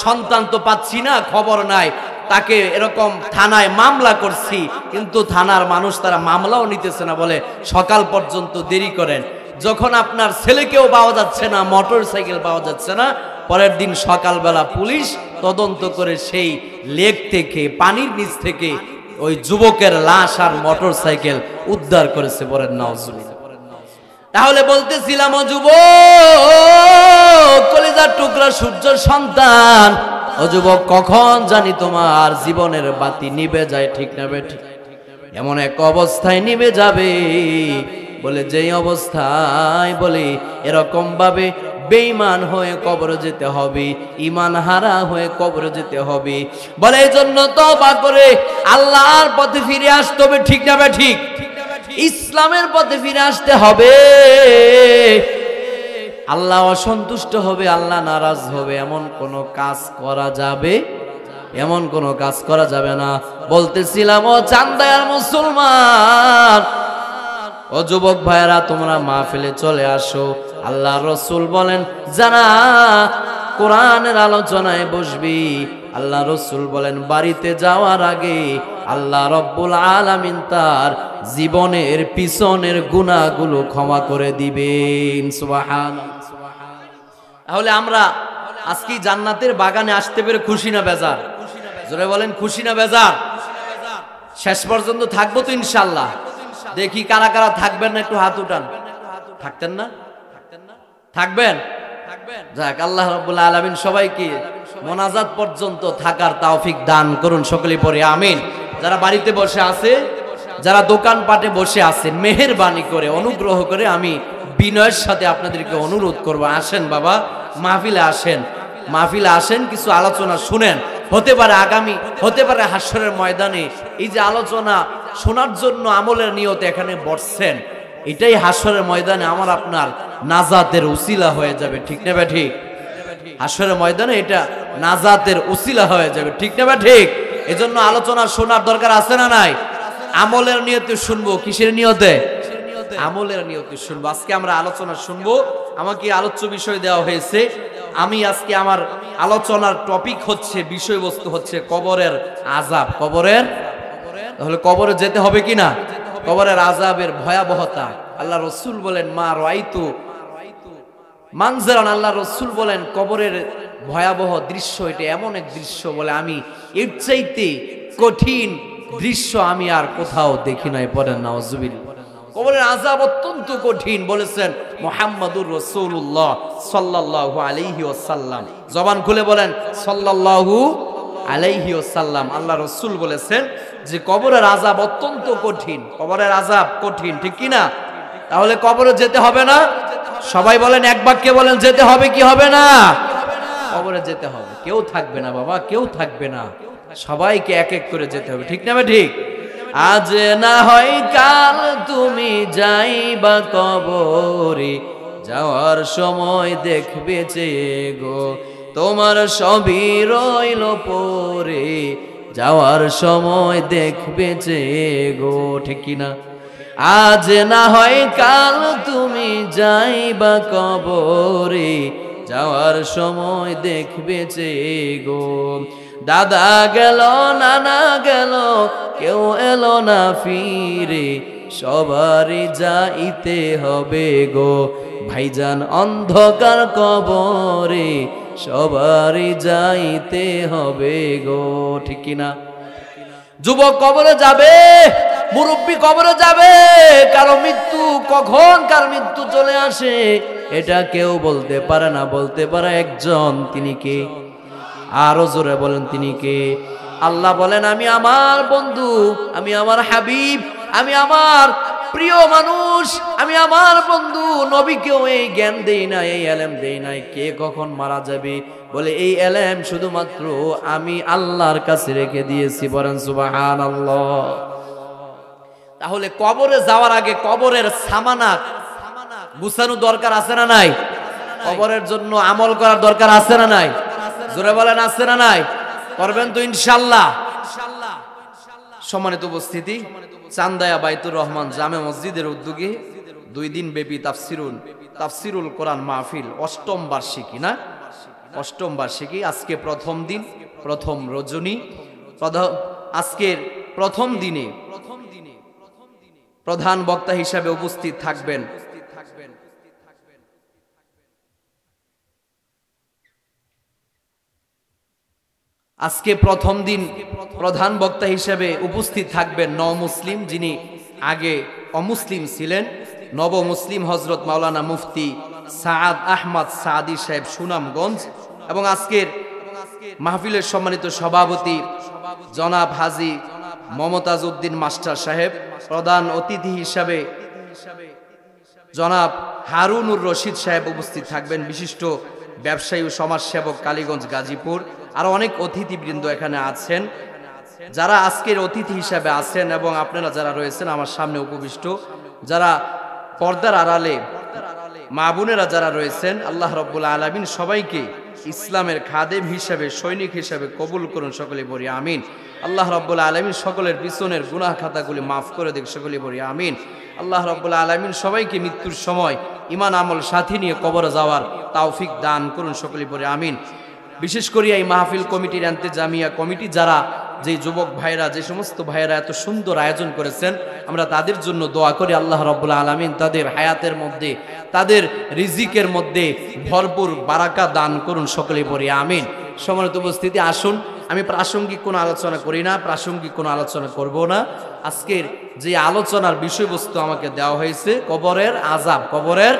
S1: সন্তান তো পাচ্ছি না, খবর নাই, তাকে এরকম থানায় মামলা করছি, কিন্তু থানার মানুষ তারা মামলাও নিতেছে না, বলে সকাল পর্যন্ত দেরি করেন। যখন আপনার ছেলেকেও পাওয়া যাচ্ছে না, মোটর সাইকেল পাওয়া যাচ্ছে না, পরের দিন সকালবেলা পুলিশ তদন্ত করে সেই লেক থেকে, পানির নিচ থেকে ওই যুবকের লাশ আর মোটর সাইকেল উদ্ধার করেছে। বলেন নাউজুবিল্লাহ। তাহলে বলতেছিলাম, ও যুবক, কলিজার টুকরা সূর্য সন্তান, ও যুবক, কখন জানি তোমার জীবনের বাতি নিভে যায়। ঠিক না বে ঠিক? এমন এক অবস্থায় নিভে যাবে, বলে যেই অবস্থায়, বলে এরকম ভাবে বেঈমান হয়ে কবরে যেতে হবে, ঈমান হারা হয়ে কবরে যেতে হবে। বলে এই জন্য তওবা করে আল্লাহর পথে ফিরে আসতে হবে। ঠিক না বে ঠিক? ইসলামের পথে ফিরে আসতে হবে। আল্লাহ অসন্তুষ্ট হবে, আল্লাহ নারাজ হবে, এমন কোন কাজ করা যাবে, এমন কোন কাজ করা যাবে না। বলতেছিলাম, ও চান্দায়ার মুসলমান, ও যুবক ভাইয়েরা, তোমরা মাহফিলে চলে আসো। আল্লাহ রসুল বলেন, যারা কোরআনের আলোচনায় বসবি, আল্লাহ রসুল বলেন, বাড়িতে যাওয়ার আগে আল্লাহ রব্বুল আলামিন তার জীবনের পিছনের গুনাহগুলো ক্ষমা করে দিবেন। সুবহানাল্লাহ। তাহলে আমরা আজকে জান্নাতের বাগানে আসতে পেরে খুশি না বেজার? জোরে বলেন, খুশি না বেজার? শেষ পর্যন্ত থাকবো তো ইনশাআল্লাহ। দেখি কারা কারা থাকবেন না, একটু হাত উঠান। থাকতেন না? থাকবেন? যাক, আল্লাহ রাব্বুল আলামিন সবাইকে মোনাজাত পর্যন্ত থাকার তৌফিক দান করুন। সকলেই পড়ে আমিন। যারা বাড়িতে বসে আছে, যারা দোকানপাটে বসে আছেন, মেহেরবানি করে, অনুগ্রহ করে আমি বিনয়ের সাথে আপনাদেরকে অনুরোধ করব, আসেন বাবা, মাহফিলে আসেন, মাহফিলে আসেন, কিছু আলোচনা শুনেন। হতে পারে আগামী, হতে পারে হাসরের ময়দানে এই যে আলোচনা শোনার জন্য আমলের নিয়তে এখানে বসছেন, এটাই হাসরের ময়দানে আমার আপনার নাজাতের উসিলা হয়ে যাবে। ঠিক না ভাই ঠিক? হাসরের ময়দানে এটা নাজাতের উসিলা হয়ে যাবে। ঠিক না ভাই ঠিক? এজন্য আলোচনা শোনার দরকার আছে না নাই? আমলের নিয়তে শুনবো। কিসের নিয়তে? আমলের নিয়তে শুনবো। আজকে আমরা আলোচনা শুনবো। আমাকে আলোচ্য বিষয় দেওয়া হয়েছে। আমি আজকে আমার আলোচনার টপিক হচ্ছে, বিষয়বস্তু হচ্ছে কবরের আযাব। কবরের, তাহলে কবরে যেতে হবে কিনা? কবরের আযাবের ভয়াবহতা। আল্লাহ রসুল বলেন, মা রাআইতু মানজারান, আল্লাহ রসুল বলেন কবরের ভয়াবহ দৃশ্য, এটা এমন এক দৃশ্য, বলে আমি এর চাইতে কঠিন দৃশ্য আমি আর কোথাও দেখি নাই, পড়েন নাউজুবিল্লাহ। কবরের আযাব অত্যন্ত কঠিন বলেছেন মুহাম্মাদুর রাসূলুল্লাহ সাল্লাল্লাহু আলাইহি ওয়াসাল্লাম। জবান খুলে বলেন সাল্লাল্লাহু আলাইহি ওয়াসাল্লাম। আল্লাহ রাসূল বলেছেন যে কবরের আযাব অত্যন্ত কঠিন, কবরের আযাব কঠিন, ঠিক কি না? তাহলে কবরে যেতে হবে না? সবাই বলেন, এক বাক্যে বলেন, যেতে হবে কি হবে না? কবরে যেতে হবে। কেউ থাকবে না বাবা, কেউ থাকবে না, সবাইকে এক এক করে যেতে হবে, ঠিক না? ঠিক। আজ না হয় কাল তুমি যাইবা কবরে, যাওয়ার সময় দেখবে যে গো তোমার সবই রইল পরে, যাওয়ার সময় দেখবে যে গো, ঠিক কিনা? আজ না হয় কাল তুমি যাইবা কবরে, যাওয়ার সময় দেখবে যে গো দাদা গেল নানা গেল কেউ এলো না ফিরে, সবারই যাইতে হবে গো ভাইজান অন্ধকার কবরে, সবারই যাইতে হবে গো, ঠিক কিনা? যুবক কবরে যাবে, মুরব্বী কবরে যাবে, কারো মৃত্যু কখন কার মৃত্যু চলে আসে এটা কেউ বলতে পারে না। বলতে পারে একজন, তিনি কে? আরো জোরে বলেন, তিনি কে? আল্লাহ বলেন, আমি আমার বন্ধু, আমি আমার হাবিব, আমি আমার প্রিয় মানুষ, আমি আমার বন্ধু নবীকেও এই জ্ঞান দেই না, এই এলেম দেই নাই কে কখন মারা যাবে। বলে এই এলেম শুধুমাত্র আমি আল্লাহর কাছে রেখে দিয়েছি, বলেন সুবহানাল্লাহ। তাহলে কবরে যাওয়ার আগে কবরের সামানাত গুছানো দরকার আছে না নাই? কবরের জন্য আমল করার দরকার আছে না নাই? জোরে বলেন, আছে না নাই? করবেন তো ইনশাআল্লাহ। সম্মানিত উপস্থিতি, চান্দায়া বাইতুর রহমান জামে মসজিদের উদ্যোগে 2 দিন ব্যাপী তাফসিরুল কোরআন মাহফিল, 8ম বার্ষিকী না? 8ম বার্ষিকী। আজকে প্রথম দিন, প্রথম রজনী। আজকের প্রথম দিনে প্রধান বক্তা হিসাবে উপস্থিত থাকবেন আজকে প্রথম দিন প্রধান বক্তা হিসেবে উপস্থিত থাকবেন নবমুসলিম, যিনি আগে অমুসলিম ছিলেন, নবমুসলিম হযরত মাওলানা মুফতি সাআদ আহমদ সাদি সাহেব সুনামগঞ্জ। এবং আজকের মাহফিলের সম্মানিত সভাপতি জনাব হাজী মমতাজ উদ্দিন মাস্টার সাহেব, প্রধান অতিথি হিসাবে জনাব হারুনুর রশিদ সাহেব উপস্থিত থাকবেন, বিশিষ্ট ব্যবসায়ী ও সমাজসেবক, কালীগঞ্জ গাজীপুর। আরো অনেক অতিথিবৃন্দ এখানে আছেন, যারা আজকের অতিথি হিসাবে আছেন এবং আপনারা যারা রয়েছেন আমার সামনে উপবিষ্ট, যারা পর্দার আড়ালে মা বোনেরা যারা রয়েছেন, আল্লাহ রাব্বুল আলামিন সবাইকে ইসলামের খাদেম হিসাবে, সৈনিক হিসাবে কবুল করুন, সকলে বলি আমিন। আল্লাহ রাব্বুল আলামিন সকলের পিছনের গুনাহ খাতাগুলি মাফ করে দিক, সকলে বলি আমিন। আল্লাহ রাব্বুল আলামিন সবাইকে মৃত্যুর সময় ঈমান আমল সাথী নিয়ে কবরে যাওয়ার তৌফিক দান করুন, সকলে বলি আমিন। বিশেষ করে এই মাহফিল কমিটির ইন্তেজামিয়া কমিটি, যারা যে যুবক ভাইরা, যে সমস্ত ভাইরা এত সুন্দর আয়োজন করেছেন, আমরা তাদের জন্য দোয়া করি আল্লাহ রাব্বুল আলামিন তাদের হায়াতের মধ্যে, তাদের রিজিকের মধ্যে ভরপুর বারাকা দান করুন, সকলে পড়ি আমিন। সম্মানিত উপস্থিতি, আসুন, আমি প্রাসঙ্গিক কোনো আলোচনা করি না, প্রাসঙ্গিক কোনো আলোচনা করব না। আজকের যে আলোচনার বিষয়বস্তু আমাকে দেওয়া হয়েছে কবরের আযাব, কবরের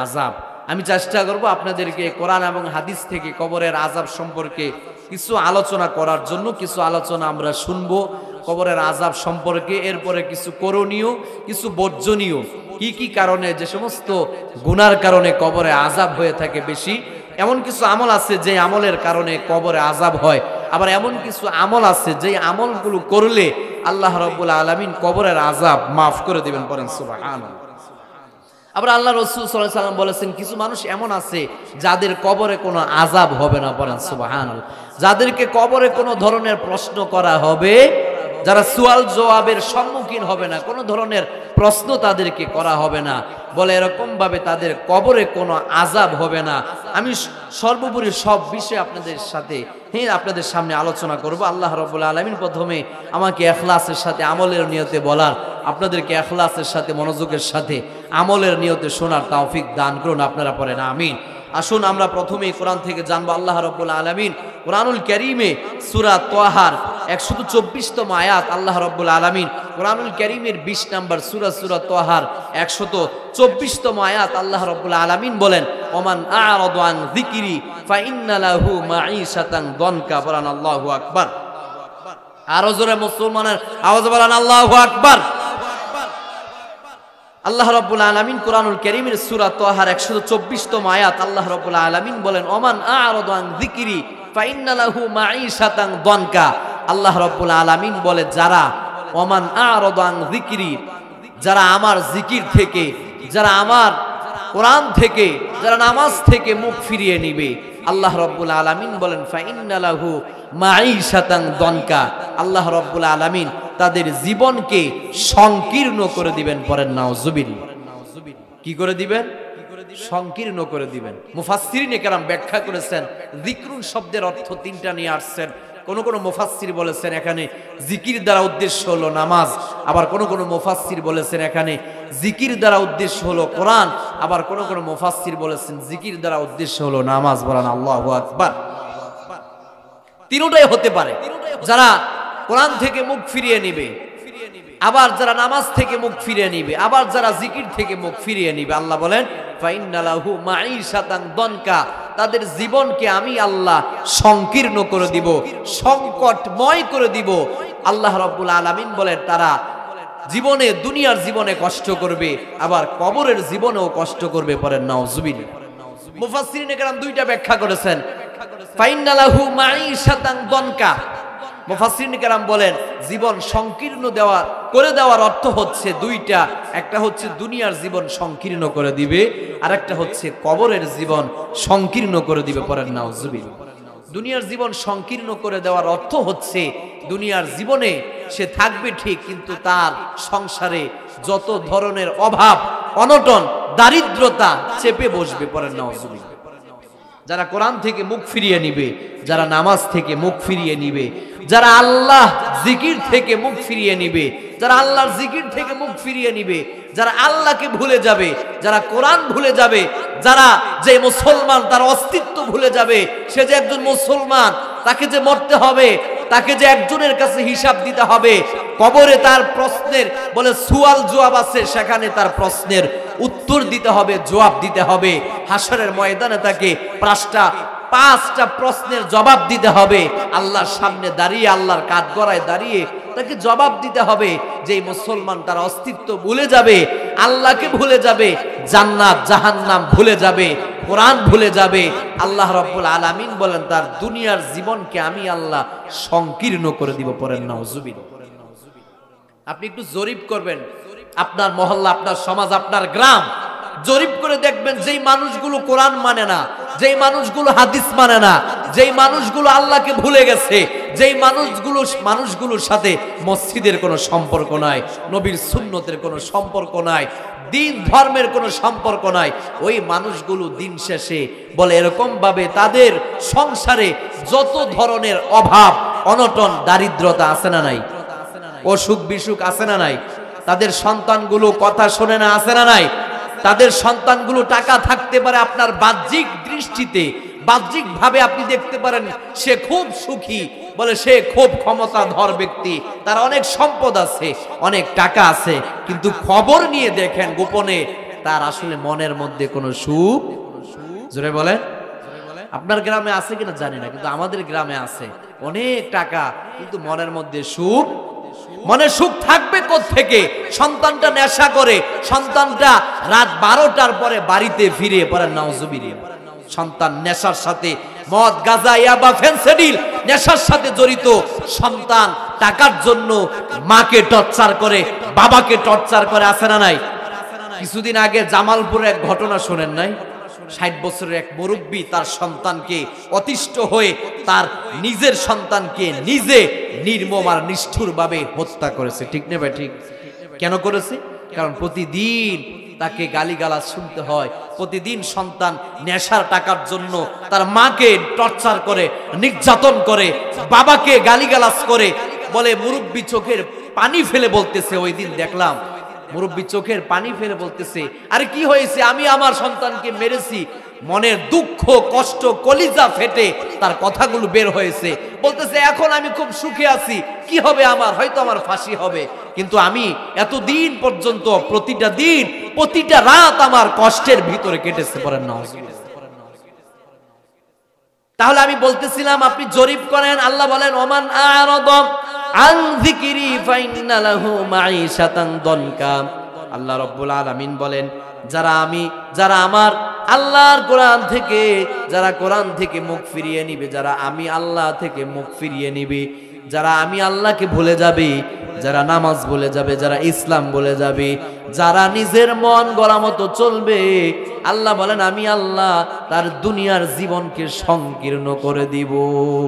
S1: আযাব। আমি চেষ্টা করব আপনাদেরকে কোরআন এবং হাদিস থেকে কবরের আযাব সম্পর্কে কিছু আলোচনা করার জন্য। কিছু আলোচনা আমরা শুনবো কবরের আযাব সম্পর্কে, এরপরে কিছু করণীয়, কিছু বর্জনীয়, কি কি কারণে, যে সমস্ত গুনার কারণে কবরে আযাব হয়ে থাকে বেশি। এমন কিছু আমল আছে যে আমলের কারণে কবরে আযাব হয়, আবার এমন কিছু আমল আছে যে আমলগুলো করলে আল্লাহ রাব্বুল আলামিন কবরের আযাব মাফ করে দিবেন, পড়েন সুবহানাল্লাহ। আবার আল্লাহ রাসূল সাল্লাল্লাহু আলাইহি ওয়াসাল্লাম বলেছেন, কিছু মানুষ এমন আছে যাদের কবরে কোনো আযাব হবে না, পড়েন সুবহানাল্লাহ। যাদেরকে কবরে কোনো ধরনের প্রশ্ন করা হবে, যারা সুয়াল জবাবের সম্মুখীন হবে না, কোনো ধরনের প্রশ্ন তাদেরকে করা হবে না, বলে এরকম ভাবে তাদের কবরে কোনো আযাব হবে না। আমি সর্বোপরি সব বিষয়ে আপনাদের সামনে আলোচনা করব। আল্লাহ রাব্বুল আলামিন প্রথমে আমাকে ইখলাসের সাথে আমলের নিয়তে বলার, আপনাদেরকে ইখলাসের সাথে মনোযোগের সাথে আমলের নিয়তে শোনার তৌফিক দান করুন, আপনারা পড়েন আমিন। আসুন আমরা প্রথমেই কোরআন থেকে জানবো আল্লাহ রাব্বুল আলামিন কোরআনুল কারীমে সূরা তাহার 124তম আয়াত আল্লাহ রাব্বুল আলামিন কোরআনুল কারীমের 20 নম্বর সূরা তাহার 124তম আয়াত আল্লাহ রাব্বুল আলামিন বলেন ওমান আ'রাদা আন যিকরি ফাইন্না লাহু মাঈশাতান দনকা। বলেন আল্লাহু আকবার। আরো জোরে মুসলমানের আওয়াজ বলেন আল্লাহু আকবার। আল্লাহ রাব্বুল আলামিন কোরআনুল কারীমের সূরা তাহার 124তম আয়াত আল্লাহ রাব্বুল আলামিন বলেন ওমান আ'রাদা আন যিকরি ফাইন্না লাহু মাঈশাতান দনকা। আল্লাহ রাব্বুল আলামিন বলে যারা ওমান আ'রাদা আন যিকরি, যারা আমার জিকির থেকে, যারা আমার কোরআন থেকে, যারা নামাজ থেকে মুখ ফিরিয়ে নিবে, আল্লাহ রাব্বুল আলামিন বলেন ফাইন্না লাহু মাঈশাতান দনকা। আল্লাহ রাব্বুল আলামিন তাদের জীবনকে সংকীর্ণ করে দিবেন। পড়েন নাউজুবিল্লাহ। কি করে দিবেন? সংকীর্ণ করে দিবেন। মুফাসসিরিনে কেরাম ব্যাখ্যা করেছেন, যিকরুন শব্দের অর্থ তিনটা নিয়ে আসছেন। কোন কোন মুফাসসির বলেছেন এখানে জিকির দ্বারা উদ্দেশ্য হলো নামাজ, আবার কোন কোন মুফাসসির বলেছেন এখানে জিকির দ্বারা উদ্দেশ্য হলো কোরআন, আবার কোন কোন মুফাসসির বলেছেন জিকির দ্বারা উদ্দেশ্য হলো নামাজ। বলেন আল্লাহু আকবার। তিনটাই হতে পারে, যারা কোরআন থেকে মুখ ফিরিয়ে নিবে, আবার যারা নামাজ থেকে মুখ ফিরিয়ে নিবে, আবার যারা জিকির থেকে মুখ ফিরিয়ে নিবে। আল্লাহ বলেন ফাইন্না লাহু মাঈশাতান দনকা, তাদের জীবনকে আমি আল্লাহ সংকীর্ণ করে দিব, সংকটময় করে দিব। আল্লাহ রাব্বুল আলামিন বলেন তারা জীবনে, দুনিয়ার জীবনে কষ্ট করবে, আবার কবরের জীবনেও কষ্ট করবে। পড়েন নাউজুবিল্লাহ। মুফাসসিরিনে কেরাম দুইটা ব্যাখ্যা করেছেন। ফাইন্না লাহু মাঈশাতান দনকা, মুফাসসিরিনে কেরাম বলেন জীবন সংকীর্ণ করে দেওয়ার অর্থ হচ্ছে দুইটা। একটা হচ্ছে দুনিয়ার জীবন সংকীর্ণ করে দিবে, আর একটা হচ্ছে কবরের জীবন সংকীর্ণ করে দিবে। পড়েন নাউজুবিল্লাহ। দুনিয়ার জীবন সংকীর্ণ করে দেওয়ার অর্থ হচ্ছে দুনিয়ার জীবনে সে থাকবে ঠিক, কিন্তু তার সংসারে যত ধরনের অভাব, অনটন, দারিদ্রতা চেপে বসবে। পড়েন নাউজুবিল্লাহ। যারা কোরআন থেকে মুখ ফিরিয়ে নিবে, যারা নামাজ থেকে মুখ ফিরিয়ে নিবে, যারা আল্লাহ জিকির থেকে মুখ ফিরিয়ে নিবে, যারা আল্লাহর জিকির থেকে মুখ ফিরিয়ে নিবে, যারা আল্লাহকে ভুলে যাবে, যারা কোরআন ভুলে যাবে, যারা যে মুসলমান তার অস্তিত্ব ভুলে যাবে, সে যে একজন মুসলমান, তাকে যে মরতে হবে, তাকে যে একজনের কাছে হিসাব দিতে হবে, কবরে তার প্রশ্নের বলে সুয়াল জবাব আছে, সেখানে তার প্রশ্নের উত্তর দিতে হবে, জবাব দিতে হবে। হাসরের ময়দানে তাকে পাঁচটা প্রশ্নের জবাব দিতে হবে। আল্লাহর সামনে দাঁড়িয়ে, আল্লাহর কাঠগড়ায় দাঁড়িয়ে তাকে জবাব দিতে হবে। যে মুসলমান তার অস্তিত্ব ভুলে যাবে, আল্লাহকে ভুলে যাবে, জান্নাত জাহান্নাম ভুলে যাবে, কোরআন ভুলে যাবে, আল্লাহ রাব্বুল আলামিন বলেন তার দুনিয়ার জীবনকে আমি আল্লাহ সংকীর্ণ করে দিব। পড়েন নাউজুবিল্লাহ। আপনি একটু জরিপ করবেন, আপনার মহল্লা, আপনার সমাজ, আপনার গ্রাম জরিপ করে দেখবেন, যেই মানুষগুলো কোরআন মানে না, যেই মানুষগুলো হাদিস মানে না, যেই মানুষগুলো আল্লাহকে ভুলে গেছে, যেই মানুষগুলোর সাথে মসজিদের কোনো সম্পর্ক নাই, নবীর সুন্নতের কোনো সম্পর্ক নাই, দিন ধর্মের কোনো সম্পর্ক নাই, ওই মানুষগুলো দিন শেষে বলে এরকম ভাবে তাদের সংসারে যত ধরনের অভাব, অনটন, দারিদ্রতা আছে না নাই, অসুখ বিসুখ আছে না নাই, তাদের সন্তানগুলো কথা শোনে না আছে না নাই, তাদের সন্তানগুলো টাকা থাকতে পারে আপনার বাহ্যিক দৃষ্টিতে, বাহ্যিক ভাবে আপনি দেখতে পারেন সে খুব সুখী, বলে সে খুব ক্ষমতাধর ব্যক্তি, তার অনেক সম্পদ আছে, অনেক টাকা আছে, কিন্তু খবর নিয়ে দেখেন গোপনে তার আসলে মনের মধ্যে কোনো সুখ। জোরে বলেন। আপনার গ্রামে আছে কিনা জানি না, কিন্তু আমাদের গ্রামে আছে, অনেক টাকা কিন্তু মনের মধ্যে সুখ। মনে সুখ থাকবে কোত্থেকে? সন্তানটা নেশা করে, সন্তানটা রাত 12টার পরে বাড়িতে ফিরে। পড়েন নাউজুবিল্লাহ। সন্তান নেশার সাথে, মদ, গাঁজা, ইয়াবা, ফেনসিডিল নেশার সাথে জড়িত। সন্তান টাকার জন্য মাকে টর্চার করে, বাবাকে টর্চার করে, আছে না নাই? কিছুদিন আগে জামালপুরে এক ঘটনা শোনেন নাই? 60 বছরের এক মুরব্বী তার সন্তানকে অতিষ্ঠ হয়ে তার নিজের সন্তানকে নিজে নির্মম আর নিষ্ঠুর ভাবে হত্যা করেছে। ঠিক না ভাই? ঠিক। কেন করেছে? কারণ প্রতিদিন তাকে গালিগালাজ শুনতে হয়, প্রতিদিন সন্তান নেশার টাকার জন্য তার মাকে টর্চার করে, নির্যাতন করে, বাবাকে গালিগালাজ করে। বলে মুরব্বী চোখের পানি ফেলে বলতেছে, ওই দিন দেখলাম মুরব্বী চোখের পানি ফেলে বলতেছে, আরে কি হয়েছে? আমি আমার সন্তানকে মেরেছি, মনের দুঃখ কষ্ট কলিজা ফেটে তার কথাগুলো বের হয়েছে, বলতেছে এখন আমি খুব সুখে আছি, কি হবে আমার, হয়তো আমার ফাঁসি হবে, কিন্তু আমি এতদিন পর্যন্ত প্রতিটা দিন প্রতিটা রাত আমার কষ্টের ভিতরে কেটেছে। পড়েন না। তাহলে আমি বলতেছিলাম আপনি জরিপ করেন, আল্লাহ বলেন ওমান আরাদ আন যিকরি ফাইন্না লাহু মাঈশাতান দনকা। আল্লাহ রাব্বুল আলামিন বলেন যারা আমার আল্লাহর কোরআন থেকে, যারা কোরআন থেকে মুখ ফিরিয়ে নিবে, যারা আমি আল্লাহ থেকে মুখ ফিরিয়ে নিবে, যারা আমি আল্লাহকে ভুলে যাবে, যারা নামাজ ভুলে যাবে, যারা ইসলাম ভুলে যাবে, যারা নিজের মন গড়া মতো চলবে, আল্লাহ বলেন আমি আল্লাহ তার দুনিয়ার জীবনকে সংকীর্ণ করে দিব।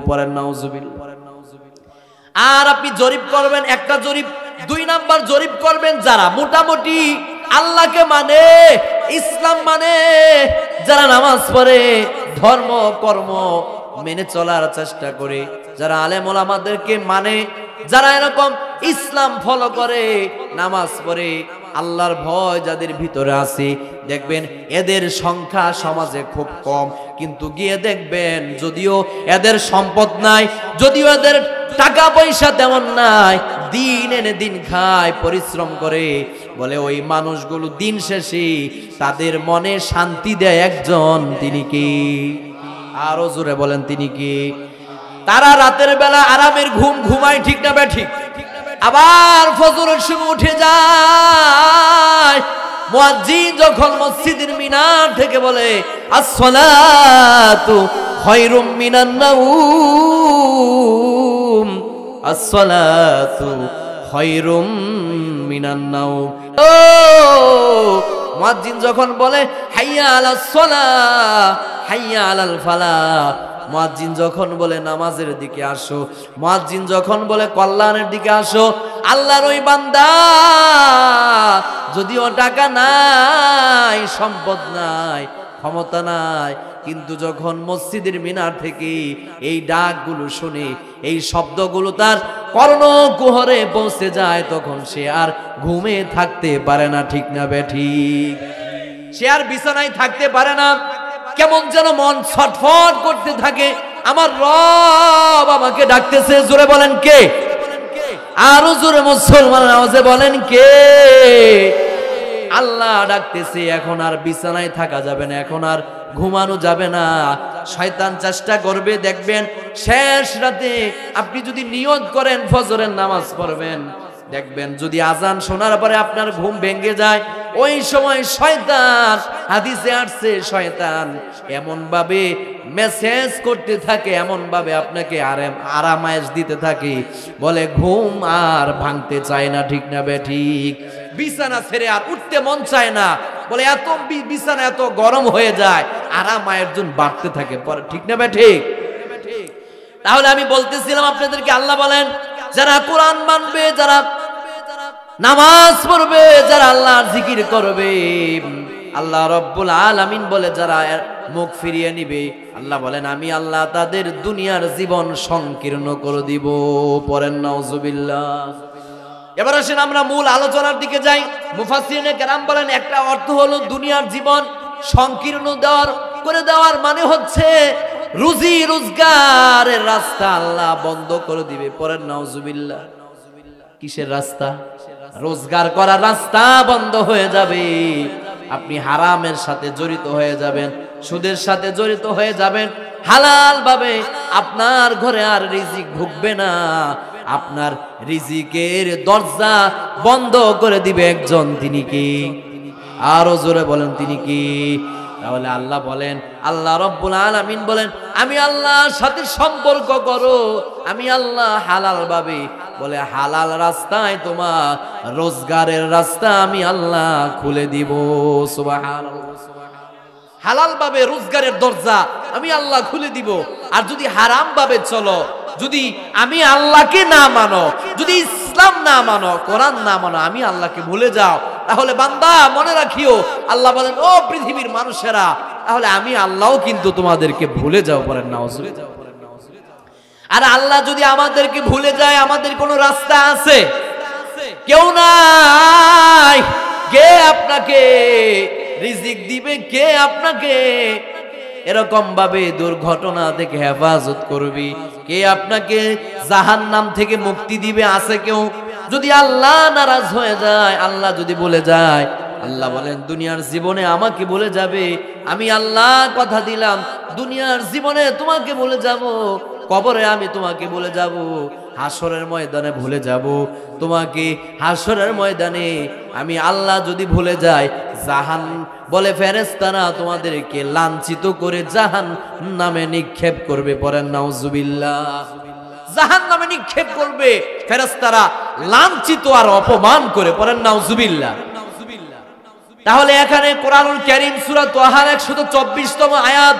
S1: পড়েন নাউজুবিল্লাহ। আর আপনি জরিপ করবেন, একটা জরিপ, 2 নাম্বার জরিপ করবেন যারা মোটামুটি আল্লাহকে মানে, ইসলাম মানে, যারা নামাজ পড়ে, ধর্ম কর্ম মেনে চলার চেষ্টা করে, যারা আলেম ওলামাদেরকে মানে, যারা এরকম ইসলাম ফলো করে, নামাজ পড়ে, আল্লাহর ভয় যাদের ভিতরে আছে, দেখবেন এদের সংখ্যা সমাজে খুব কম। কিন্তু গিয়ে দেখবেন যদিও এদের সম্পদ নাই, যদিও এদের টাকা পয়সা তেমন নাই, দিন এনে দিন খায়, পরিশ্রম করে, বলে ওই মানুষগুলো দিন শেষে তাদের মনে শান্তি দেয় একজন, তিনি কি? আরো জোরে বলেন তিনি কি? তারা রাতের বেলা আরামের ঘুম ঘুমায়, ঠিক না বেঠিক? আবার ফজরের সময় উঠে যায়, মুয়াজ্জিন যখন মসজিদের মিনার থেকে বলে আসসালাতু খায়রুম মিনান নাওম, আসসালাতু খায়রুম মিনান নাওম, ও মুয়াজ্জিন যখন বলে হাইয়া আলাস সালাহ হাইয়া আলাল ফালাহ, মুয়াজ্জিন যখন বলে নামাজের দিকে আসো, মুয়াজ্জিন যখন বলে কল্যাণের দিকে আসো, আল্লাহর ওই বান্দা যদিও টাকা নাই, সম্পদ নাই, ক্ষমতা নাই, কিন্তু যখন মসজিদের মিনার থেকে এই ডাকগুলো শুনে, এই শব্দগুলো তার কর্ণকুহরে পৌঁছে যায়, তখন সে আর ঘুমে থাকতে পারে না, ঠিক না বেঠিক? সে আর বিছানায় থাকতে পারে না, কেমন যেন মন ছটফট করতে থাকে, আমার রব আমাকে ডাকতেছে। জোরে বলেন কে? আরো জোরে মুসলমান আওয়াজে বলেন কে? আল্লাহ ডাকতেছে। এখন আর বিছানায় থাকা যাবে না, এখন আর ঘুমানো যাবে না। শয়তান চেষ্টা করবে, দেখবেন শেষ রাতে আপনি যদি নিয়ত করেন ফজরের নামাজ পড়বেন, দেখবেন যদি আজান শোনার পরে আপনার ঘুম ভেঙে যায়, ওই সময় শয়তান, হাদিসে আসছে, শয়তান এমন ভাবে মেসেজ করতে থাকে, এমন ভাবে আপনাকে আরামায়েশ দিতে থাকে, বলে ঘুম আর ভাঙতে চায় না, ঠিক না বেঠিক? বিছানা ছেড়ে আর উঠতে মন চায় না, বলে এত বিছানা এত গরম হয়ে যায়, আরামায়ের জন্য বাড়তে থাকে, ঠিক না বেঠিক? তাহলে আমি বলতেছিলাম আপনাদেরকে, আল্লাহ বলেন যারা কোরআন মানবে, যারা নামাজ পড়বে, যারা আল্লাহর জিকির করবে, আল্লাহ রাব্বুল আলামিন বলে যারা মুখ ফিরিয়ে নিবে, আল্লাহ বলেন আমি আল্লাহ তাদের দুনিয়ার জীবন সংকীর্ণ করে দিব। পড়েন নাউজুবিল্লাহ। এবার আসেন আমরা মূল আলোচনার দিকে যাই। মুফাসসিরিনে কেরাম বলেন একটা অর্থ হলো দুনিয়ার জীবন সংকীর্ণ করে দেওয়ার মানে হচ্ছে রুজি রোজগারের রাস্তা আল্লাহ বন্ধ করে দিবে। পড়েন নাউজুবিল্লাহ। কিসের রাস্তা? রোজগার করার রাস্তা বন্ধ হয়ে যাবে। আপনি হারামের সাথে জড়িত হয়ে যাবেন, সুদের সাথে জড়িত হয়ে যাবেন, হালাল ভাবে আপনার ঘরে আর রিজিক ঢুকবে না, আপনার রিজিকের দরজা বন্ধ করে দিবে একজন, তিনি কি? আরো জোরে বলেন তিনি কি? তাহলে আল্লাহ বলেন, আল্লাহ রাব্বুল আলামিন বলেন আমি আল্লাহর সাথে সম্পর্ক করো, আমি আল্লাহ হালাল ভাবে, বলে হালাল রাস্তায় তোমার রোজগারের রাস্তা আমি আল্লাহ খুলে দিব। সুবহানাল্লাহ। হালাল ভাবে রোজগারের দরজা আমি আল্লাহ খুলে দিব। আর যদি হারাম ভাবে চলো, যদি আমি আল্লাহকে না মানো, যদি ইসলাম না মানো, কোরআন না মানো, আমি আল্লাহকে ভুলে যাও, তাহলে বান্দা মনে রাখিও, আল্লাহ বলেন ও পৃথিবীর মানুষেরা, তাহলে আমি আল্লাহও কিন্তু তোমাদেরকে ভুলে যাও। পড়েন নাউজুবিল্লাহ। আর আল্লাহ যদি আমাদেরকে ভুলে যায়, আমাদের কোনো রাস্তা আছে? কেউ নাই। কে আপনাকে রিজিক দিবে? কে আপনাকে এরকম ভাবে দুর্ঘটনা থেকে হেফাজত করবি? কে আপনাকে জাহান্নাম থেকে মুক্তি দিবে? আছে কেউ? যদি আল্লাহ নারাজ হয়ে যায়, আল্লাহ যদি বলে যায়, আল্লাহ বলেন দুনিয়ার জীবনে আমাকে বলে যাবে, আমি আল্লাহ কথা দিলাম দুনিয়ার জীবনে তোমাকে বলে যাব, কবরে আমি তোমাকে বলে যাব, হাসরের ময়দানে ভুলে যাব তোমাকে। হাসরের ময়দানে আমি আল্লাহ যদি ভুলে যাই, জাহান বলে ফেরেশতারা তোমাদেরকে লাঞ্ছিত করে জাহান নামে নিক্ষেপ করবে। পড়েন নাউজুবিল্লাহ। জাহান নামে নিক্ষেপ করবে ফেরেশতারা, লাঞ্ছিত আর অপমান করে। পড়েন নাউজুবিল্লাহ। তাহলে এখানে কোরআনুল কারীম সূরা তাহার 124তম আয়াত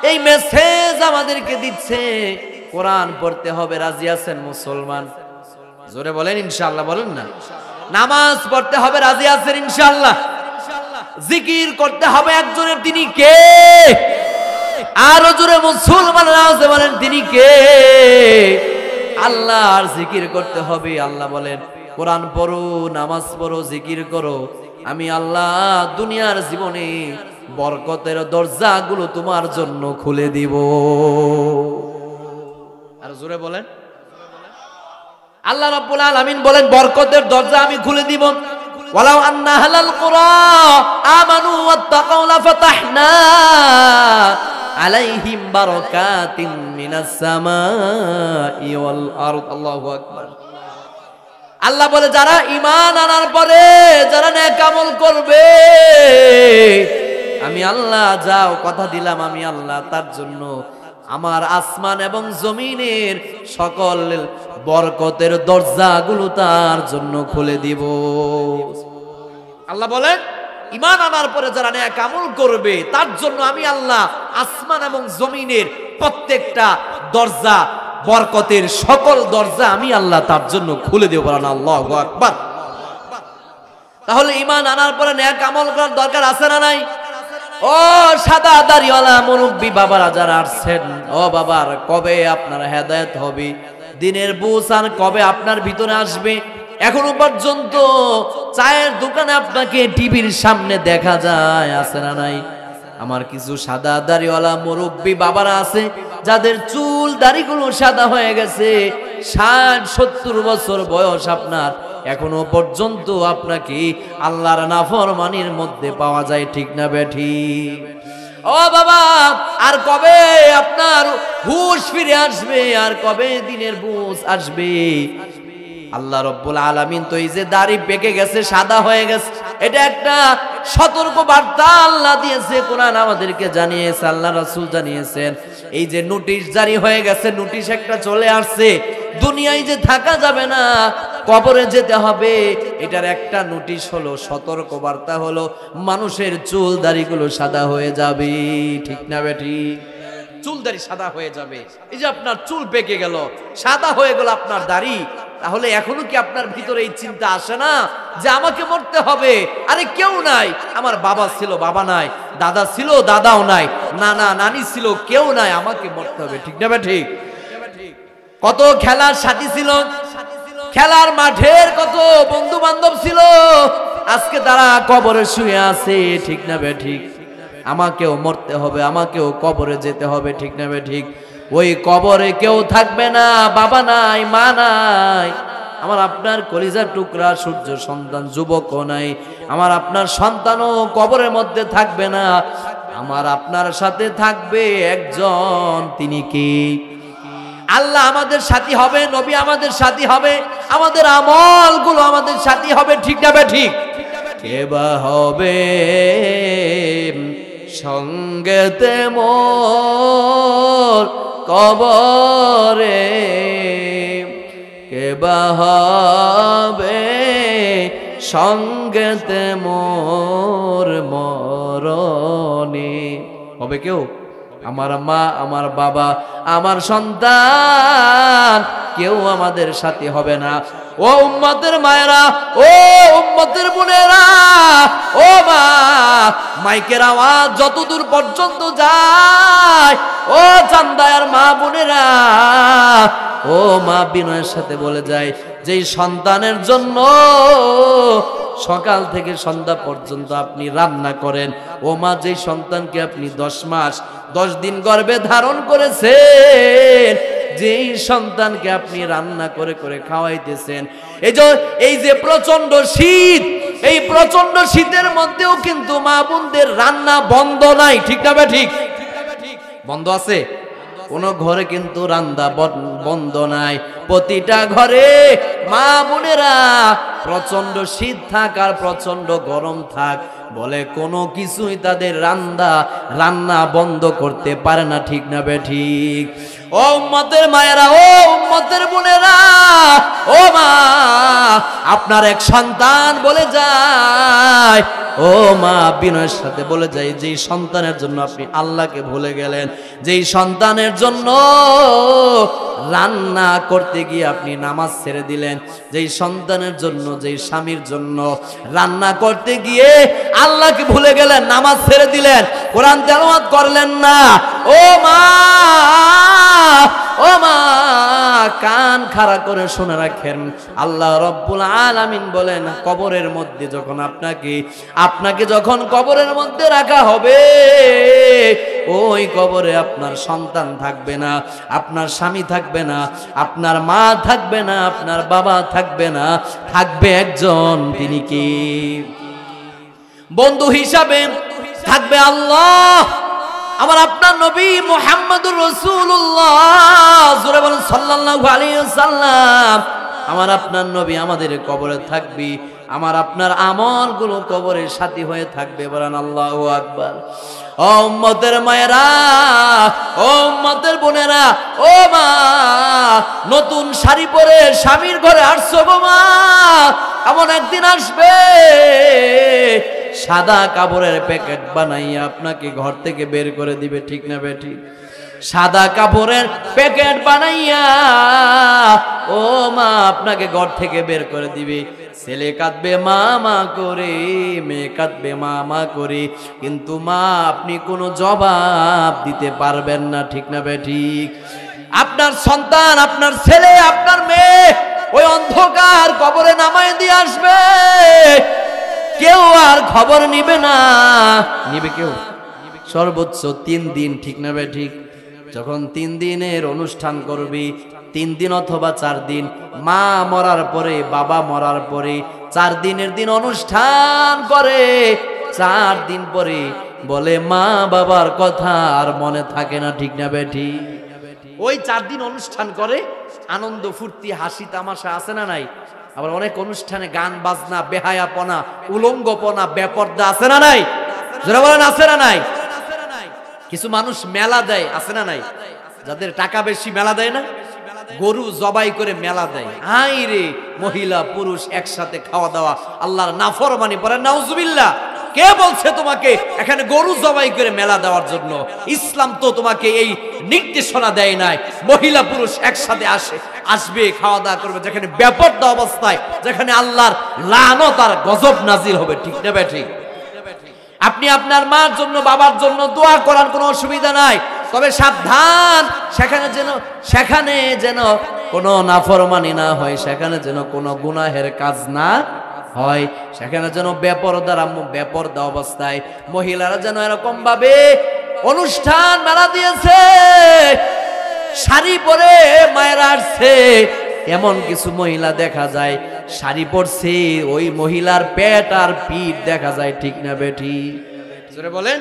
S1: এই মেসেজ আমাদেরকে দিচ্ছে, কোরআন পড়তে হবে। রাজি আছেন মুসলমান? জোরে বলেন ইনশাআল্লাহ। বলেন না। নামাজ পড়তে হবে, রাজি আছেন ইনশাআল্লাহ? জিকির করতে হবে একজনের, তিনি কে? আরো জোরে মুসলমানরা বলেন তিনি কে? আল্লাহর জিকির করতে হবে। আল্লাহ বলেন কোরআন পড়ো, নামাজ পড়ো, জিকির করো, আমি আল্লাহ দুনিয়ার জীবনে বরকতের দরজাগুলো তোমার জন্য খুলে দিব। আর জোরে বলেন। আল্লাহ রাব্বুল আলামিন বলেন বরকতের দরজা আমি খুলে দিব। ওয়ালাউ আন্না আহলাল কুরা আমানু ওয়াত্তাকাউ লাফাতাহনা আলাইহিম বারাকাতিন মিনাস সামাই ওয়াল আরদ। আল্লাহু আকবার। আল্লাহ বলে যারা ঈমান আনার পরে যারা নেক আমল করবে, আমি আল্লাহ যাও কথা দিলাম, আমি আল্লাহ তার জন্য আমার আসমান এবং জমিনের সকল বরকতের দরজাগুলো তার জন্য খুলে দিব। আল্লাহ বলেন ঈমান আনার পরে যারা নেক আমল করবে তার জন্য আমি আল্লাহ আসমান এবং জমিনের প্রত্যেকটা দরজা, বরকতের সকল দরজা আমি আল্লাহ তার জন্য খুলে দেব। বলেন আল্লাহু আকবার। তাহলে ঈমান আনার পরে নেক আমল করার দরকার আছে না নাই? ও সাদা দাড়িওয়ালা মুরব্বি বাবারা যারা আসছেন, ও বাবার কবে আপনার হেদায়েত হবে? দিনের বুঝ আর কবে আপনার ভিতরে আসবে? এখনো পর্যন্ত চায়ের দোকানে আপনাকে টিভির সামনে দেখা যায়, আছে না নাই? আমার কিছু সাদা দাড়িওয়ালা মুরব্বি বাবারা আছে যাদের চুল দাড়িগুলো সাদা হয়ে গেছে, 60-70 বছর বয়স আপনার, এখনো পর্যন্ত আপনাকে আল্লাহর নাফরমানির মধ্যে পাওয়া যায়। ঠিক না বেঠিক? ও বাবা, আর কবে আপনার হুঁশ ফিরে আসবে? আর কবে দিনের বুঝ আসবে? আল্লাহ রাব্বুল আলামিন তো এই যে দাড়ি পেকে গেছে, সাদা হয়ে গেছে, এটা একটা সতর্ক বার্তা আল্লাহ দিয়েছে, কোরআন আমাদেরকে জানিয়েছে, আল্লাহ রাসূল জানিয়েছেন। এই যে নোটিশ জারি হয়ে গেছে, নোটিশ একটা চলে আসছে, দুনিয়ায় যে থাকা যাবে না, কবরে যেতে হবে, এটার একটা নোটিশ হলো, সতর্ক বার্তা হলো, মানুষের চুল দাড়িগুলো সাদা হয়ে যাবে। ঠিক না বেঠিক? চুল দাড়ি সাদা হয়ে যাবে। এই যে আপনার চুল পেকে গেল, সাদা হয়ে গেল আপনার দাড়ি, তাহলে এখনো কি আপনার ভিতরে এই চিন্তা আসে না যে আমাকে মরতে হবে? আরে কেউ নাই, আমার বাবা ছিল, বাবা নাই, দাদা ছিল, দাদাও নাই, নানা নানি ছিল, কেউ নাই, আমাকে মরতে হবে। ঠিক না ঠিক? কত খেলার সাথী ছিল, খেলার মাঠের কত বন্ধু বান্ধব ছিল, আজকে তারা কবরে শুয়ে আছে। ঠিক না ঠিক? আমাকেও মরতে হবে, আমাকেও কবরে যেতে হবে। ঠিক না ঠিক? ওই কবরে কেউ থাকবে না, বাবা নাই, মা নাই, আমার আপনার কলিজার টুকরা সূর্য সন্তান যুবকও নাই, আমার আপনার সন্তানও কবরের মধ্যে থাকবে না, আমার আপনার সাথে থাকবে একজন, তিনি কি? আল্লাহ আমাদের সাথী হবে, নবী আমাদের সাথী হবে, আমাদের আমলগুলো আমাদের সাথী হবে। ঠিক না ঠিক? কে বা হবে সঙ্গেতে মোর কবরে, কে বা হবে সঙ্গেতে মোর মরণে? হবে কেউ? আমার মা, আমার বাবা, আমার সন্তান, কেউ আমাদের সাথে হবে না। ও উম্মতের মায়েরা, ও উম্মতের বোনেরা, ও মা, মাইকের আওয়াজ যতদূর পর্যন্ত যায়, ও চান্দায়ার মা বোনেরা, ও মা বিনয়ের সাথে বলে যায়, যেই সন্তানের জন্য সকাল থেকে সন্ধ্যা পর্যন্ত আপনি রান্না করেন, ও মা, যেই সন্তানকে আপনি 10 মাস 10 দিন গর্ভে ধারণ করেছেন, যেই সন্তানকে আপনি রান্না করে করে খাওয়াইতেছেন। এই যে প্রচন্ড শীত, এই প্রচন্ড শীতের মধ্যেও কিন্তু মা বোনদের রান্না বন্ধ নাই, ঠিক না ঠিক? বন্ধ আছে? কোন ঘরে কিন্তু রান্না বন্ধ নাই। প্রতিটা ঘরে মা বোনেরা প্রচন্ড শীত থাক আর প্রচন্ড গরম থাক, বলে কোনো কিছুই তাদের রান্না বন্ধ করতে পারে না, ঠিক না ঠিক? ও উম্মতের মায়েরা, ও উম্মতের বোনেরা, ও মা, আপনার এক সন্তান বলে যায়, ও মা বিনয়ের সাথে বলে যায়, যেই সন্তানের জন্য আপনি আল্লাহকে ভুলে গেলেন, যেই সন্তানের জন্য রান্না করতে গিয়ে আপনি নামাজ ছেড়ে দিলেন, যেই সন্তানের জন্য, যেই স্বামীর জন্য রান্না করতে গিয়ে আল্লাহকে ভুলে গেলেন, নামাজ ছেড়ে দিলেন, কোরআন তেলাওয়াত করলেন না, ও মা, ও মা, কান খাড়া করে শুনে রাখেন, আল্লাহ রব্বুল আলামিন বলেন, কবরের মধ্যে যখন আপনাকে যখন কবরের মধ্যে রাখা হবে, ওই কবরে আপনার সন্তান থাকবে না, আপনার স্বামী থাকবে না, আপনার মা থাকবে না, আপনার বাবা থাকবে না, থাকবে একজন, তিনি কি? বন্ধু হিসাবে থাকবে আল্লাহ, আমার আপনার নবী মুহাম্মদুর রাসূলুল্লাহ, জোরে বলেন সাল্লাল্লাহু আলাইহি ওয়াসাল্লাম। আমার আপনার নবী আমাদের কবরে থাকবে, আমার আপনার আমলগুলো কবরের সাথী হয়ে থাকবে, বলেন আল্লাহু আকবার। ও উম্মতের মায়েরা, ও উম্মতের বোনেরা, ও মা, নতুন শাড়ি পরে স্বামীর ঘরে আসছো গো মা, এমন একদিন আসবে সাদা কাপড়ের প্যাকেট বানাইয়া আপনাকে ঘর থেকে বের করে দিবে, ঠিক না বেঠিক? সাদা কাপড়ের প্যাকেট বানাইয়া ও মা আপনাকে ঘর থেকে বের করে দিবে। ছেলে কাঁদবে মা মা করে, মেয়ে কাঁদবে মা মা করে, কিন্তু মা আপনি কোনো জবাব দিতে পারবেন না, ঠিক না বেঠিক? আপনার সন্তান, আপনার ছেলে, আপনার মেয়ে ওই অন্ধকার কবরে নামায় দিয়ে আসবে, কেউ আর খবর নিবে না। নিবে কেউ? সর্বোচ্চ 3 দিন, ঠিক না বেঠিক? যখন 3 দিনের অনুষ্ঠান করবি, 3 দিন অথবা 4 দিন, মা মরার পরে, বাবা মরার পরে 4 দিনের দিন অনুষ্ঠান করে, 4 দিন পরে বলে মা বাবার কথা আর মনে থাকে না, ঠিক না বেঠিক? ওই 4 দিন অনুষ্ঠান করে, আনন্দ ফুর্তি হাসি তামাশা আছে না নাই? আবার অনেক অনুষ্ঠানে গান বাজনা, বেহায়াপনা, উলঙ্গপনা, বেপর্দা আছে না নাই? যারা বলেন আছে না নাই? কিছু মানুষ মেলা দেয়, আছে না নাই? যাদের টাকা বেশি মেলা দেয় না, গরু জবাই করে মেলা দেয়। হাই রে, মহিলা পুরুষ একসাথে খাওয়া দাওয়া, আল্লাহর নাফরমানি পড়ে, নাউজুবিল্লাহ। কে বলছে তোমাকে এখানে গরু জবাই করে মেলা দেওয়ার জন্য? ইসলাম তো তোমাকে এই নির্দেশনা দেয় নাই। মহিলা পুরুষ একসাথে আসবে, খাওয়া দাওয়া করবে, যেখানে বেপরদা অবস্থায়, যেখানে আল্লাহর লানত আর গজব নাজিল হবে, ঠিক না বেঠিক? আপনি আপনার মার জন্য, বাবার জন্য দোয়া করার কোনো অসুবিধা নাই, তবে সাবধান, সেখানে যেন কোনো নাফরমানি না হয়, সেখানে যেন কোনো গুনাহের কাজ না হয়, সেখানে যেন বেপরদা অবস্থায় মহিলারা যেন এরকম ভাবে অনুষ্ঠান মেলা দিয়েছে, শাড়ি পরে মায়েরা আসছে, এমন কিছু মহিলা দেখা যায় শাড়ি পরছে, ওই মহিলার পেট আর পিঠ দেখা যায়, ঠিক না বেঠি? জোরে বলেন।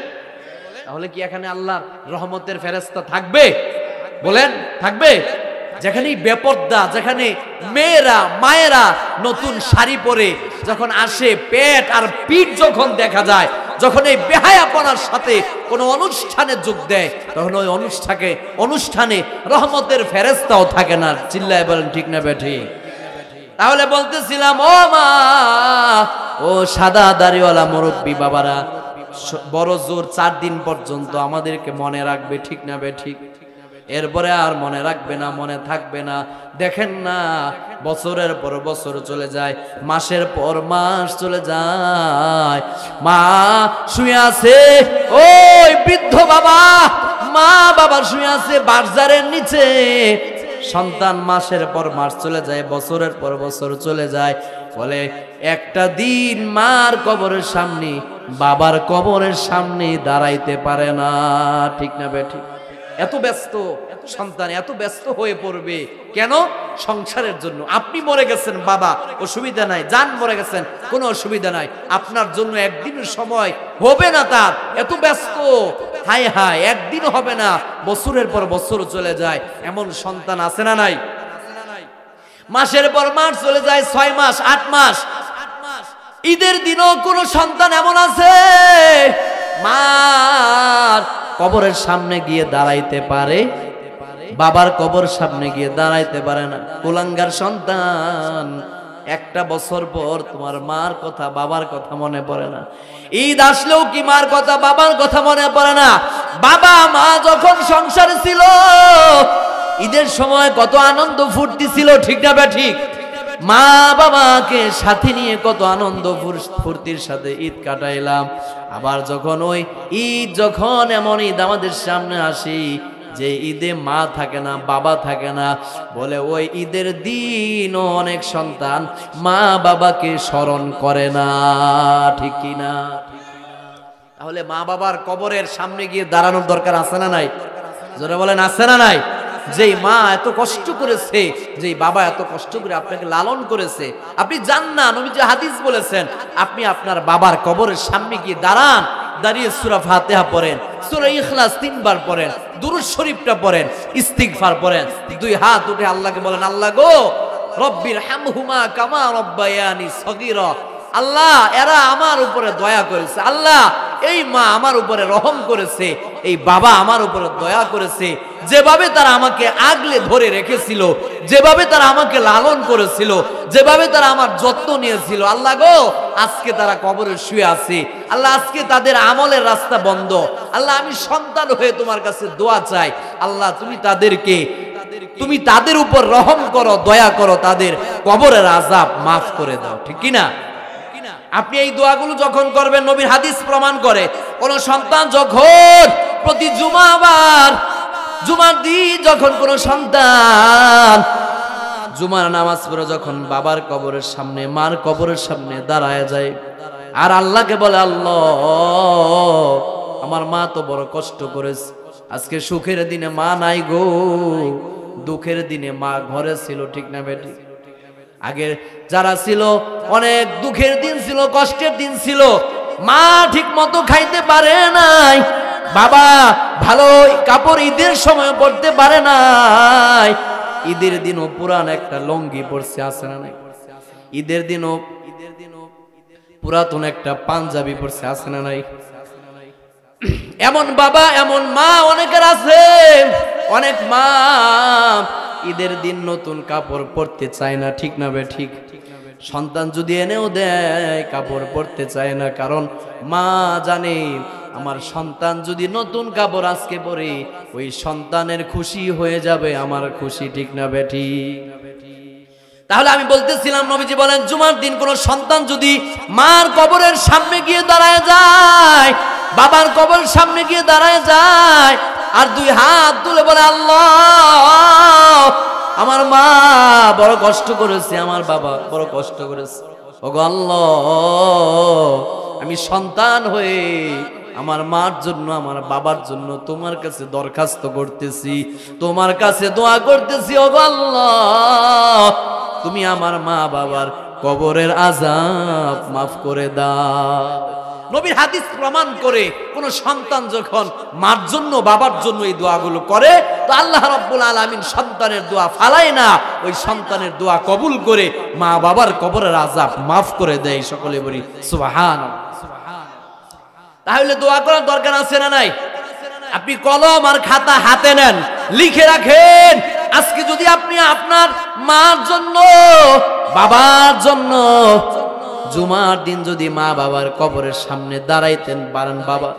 S1: তাহলে কি এখানে আল্লাহর রহমতের ফেরেশতা থাকবে? বলেন থাকবে? যেখানেই বেপর্দা, যেখানে মেয়েরা মায়েরা নতুন শাড়ি পরে যখন আসে, পেট আর পিঠ যখন দেখা যায়, যখন এই বেহায়াপনার সাথে কোনো অনুষ্ঠানে যোগ দেয়, তখন ওই অনুষ্ঠানে রহমতের ফেরেশতাও থাকে না। চিল্লায় বলেন ঠিক না বেঠিক? তাহলে বলতেছিলাম, ও মা, ও সাদা দাড়িওয়ালা মুরব্বী বাবারা, বড় জোর 4 দিন পর্যন্ত আমাদেরকে মনে রাখবে, ঠিক না বেঠিক? এরপরে আর মনে রাখবে না, মনে থাকবে না। দেখেন না, বছরের পর বছর চলে যায়, মাসের পর মাস চলে যায়, মা শুয়ে আছে, ওই বৃদ্ধ বাবা, মা বাবা শুয়ে আছে বাজারের নিচে, সন্তান মাসের পর মাস চলে যায়, বছরের পর বছর চলে যায়, বলে একটা দিন মার কবরের সামনে বাবার কবরের সামনে দাঁড়াইতে পারে না, ঠিক না বেঠিক? এত ব্যস্ত সন্তান, এত ব্যস্ত হয়ে পড়বে কেন? সংসারের জন্য। আপনি মরে গেছেন, বাবা অসুবিধা নাই, জান মরে গেছেন, কোনো অসুবিধা নাই, আপনার জন্য একদিনের সময় হবে না তার, এত ব্যস্ত। হায় হায়, একদিন হবে না, বছরের পর বছর চলে যায়। এমন সন্তান আছে না নাই? মাসের পর মাস চলে যায়, 6 মাস 8 মাস। ঈদের দিনও কোন সন্তান এমন আছে মার কবরের সামনে গিয়ে দাঁড়াইতে পারে, বাবার কবর সামনে গিয়ে দাঁড়াইতে পারে না? কুলাঙ্গার সন্তান। একটা বছর পর তোমার মার কথা বাবার কথা মনে পড়ে না। ঈদ আসলেও কি মার কথা বাবার কথা মনে পড়ে না? বাবা মা যখন সংসারে ছিল, ঈদের সময় কত আনন্দ ফুর্তি ছিল, ঠিক না বেঠিক? মা বাবাকে সাথে নিয়ে কত আনন্দ ফুর্তির সাথে ঈদ কাটাইলাম। আবার যখন ওই ঈদ, যখন এমন ঈদ আমাদের সামনে আসি যে ঈদে মা থাকে না, বাবা থাকে না, বলে ওই ঈদের দিনও অনেক সন্তান মা বাবাকে স্মরণ করে না, ঠিক কি না? তাহলে মা বাবার কবরের সামনে গিয়ে দাঁড়ানোর দরকার আছে না নাই? যারা বলেন আছে না নাই? যেই মা এত কষ্ট করেছে, যেই বাবা এত কষ্ট করে আপনাকে লালন করেছে, আপনি জান না, নবীজি হাদিস বলেছেন, আপনি আপনার বাবার কবরের সামনে গিয়ে দাঁড়ান, দাঁড়িয়ে সূরা ফাতিহা পড়েন, সূরা ইখলাস 3 বার পড়েন, দুরূদ শরীফটা পড়েন, ইস্তিগফার পড়েন, 2 হাত উঠে আল্লাহকে বলেন, আল্লাহ গো রব্বির হামহুমা কামা রব্বায়ানি সগীরা। আল্লাহ, এরা আমার উপরে দয়া করেছে, আল্লাহ এই মা আমার উপরে রহম করেছে, এই বাবা আমার উপরে দয়া করেছে, যেভাবে তারা আমাকে আগলে ধরে রেখেছিল, যেভাবে তারা আমাকে লালন করেছিল, যেভাবে তারা আমার যত্ন নিয়েছিল, আল্লাহ গো আজকে তারা কবরে শুয়ে আছে, আল্লাহ আজকে তাদের আমলের রাস্তা বন্ধ, আল্লাহ আমি সন্তান হয়ে তোমার কাছে দোয়া চাই, আল্লাহ তুমি তাদের উপর রহম করো, দয়া করো, তাদের কবরের আযাব মাফ করে দাও, ঠিক কি না? আপনি এই দোয়াগুলো যখন করবেন, নবীর হাদিস প্রমাণ করে, কোন সন্তান যখন প্রতি জুমার দিন যখন কোন সন্তান জুমার নামাজ পড়ে যখন বাবার কবরের সামনে, মার কবরের সামনে দাঁড়ায় যায় আর আল্লাহকে বলে, আল্লাহ আমার মা তো বড় কষ্ট করেছে, আজকে সুখের দিনে মা নাই গো, দুঃখের দিনে মা ঘরে ছিল, ঠিক না বেটি? আগে যারা ছিল অনেক দুঃখের দিন ছিল, কষ্টের দিন ছিল, মা ঠিক মতো খাইতে পারে নাই, বাবা ভালো কাপড় ঈদের সময় পরতে পারে নাই, ঈদের দিনও পুরান একটা লঙ্গি পরছে, আছে না নাই? ঈদের দিনও পুরাতন একটা পাঞ্জাবি পরছে, আছে না নাই? এমন বাবা এমন মা অনেকের আছে। অনেক মা ঈদের দিন নতুন কাপড় পরতে চায় না, ঠিক না বে ঠিক? সন্তান যদি এনেও দেয় কাপড় পরতে চায় না, কারণ মা জানে আমার সন্তান যদি নতুন কাপড় আজকে পরে, ওই সন্তানের খুশি হয়ে যাবে আমার খুশি, ঠিক না বে ঠিক? তাহলে আমি বলতেছিলাম, নবীজি বলেন জুমার দিন কোন সন্তান যদি মার কবরের সামনে গিয়ে দাঁড়ায় যায়, বাবার কবরের সামনে গিয়ে দাঁড়ায় যায় আর 2 হাত তুলে বলে, আল্লাহ আমার মা বড় কষ্ট করেছে, আমার বাবা বড় কষ্ট করেছে, ওগো আল্লাহ আমি সন্তান হয়ে আমার মার জন্য, আমার বাবার জন্য তোমার কাছে দরখাস্ত করতেছি, তোমার কাছে দোয়া করতেছি, ওগো আল্লাহ তুমি আমার মা বাবার কবরের আযাব মাফ করে দাও। নবীর হাদিস প্রমাণ করে কোন সন্তান যখন মার জন্য বাবার জন্য এই দোয়াগুলো করে, তো আল্লাহ রাব্বুল আলামিন সন্তানের দোয়া ফালায় না, ওই সন্তানের দোয়া কবুল করে মা বাবার কবরের আযাব মাফ করে দেয়। সকলে বলি সুবহানাল্লাহ। তাহলে দোয়া করার দরকার আছে না নাই? আপনি কলম আর খাতা হাতে নেন, লিখে রাখেন, আজকে যদি আপনি আপনার মার জন্য, বাবার জন্য জুমার দিন যদি মা বাবার কবরের সামনে দাঁড়াইতেন পারেন, বাবা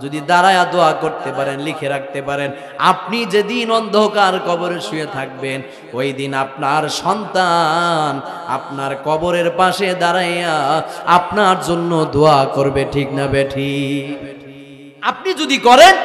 S1: যদি দাঁড়ায়া দোয়া করতে পারেন, লিখে রাখতে পারেন, আপনি যেদিন অন্ধকার কবরে শুয়ে থাকবেন, ওই দিন আপনার সন্তান আপনার কবরের পাশে দাঁড়াইয়া আপনার জন্য দোয়া করবে, ঠিক না বেঠি? আপনি যদি করেন,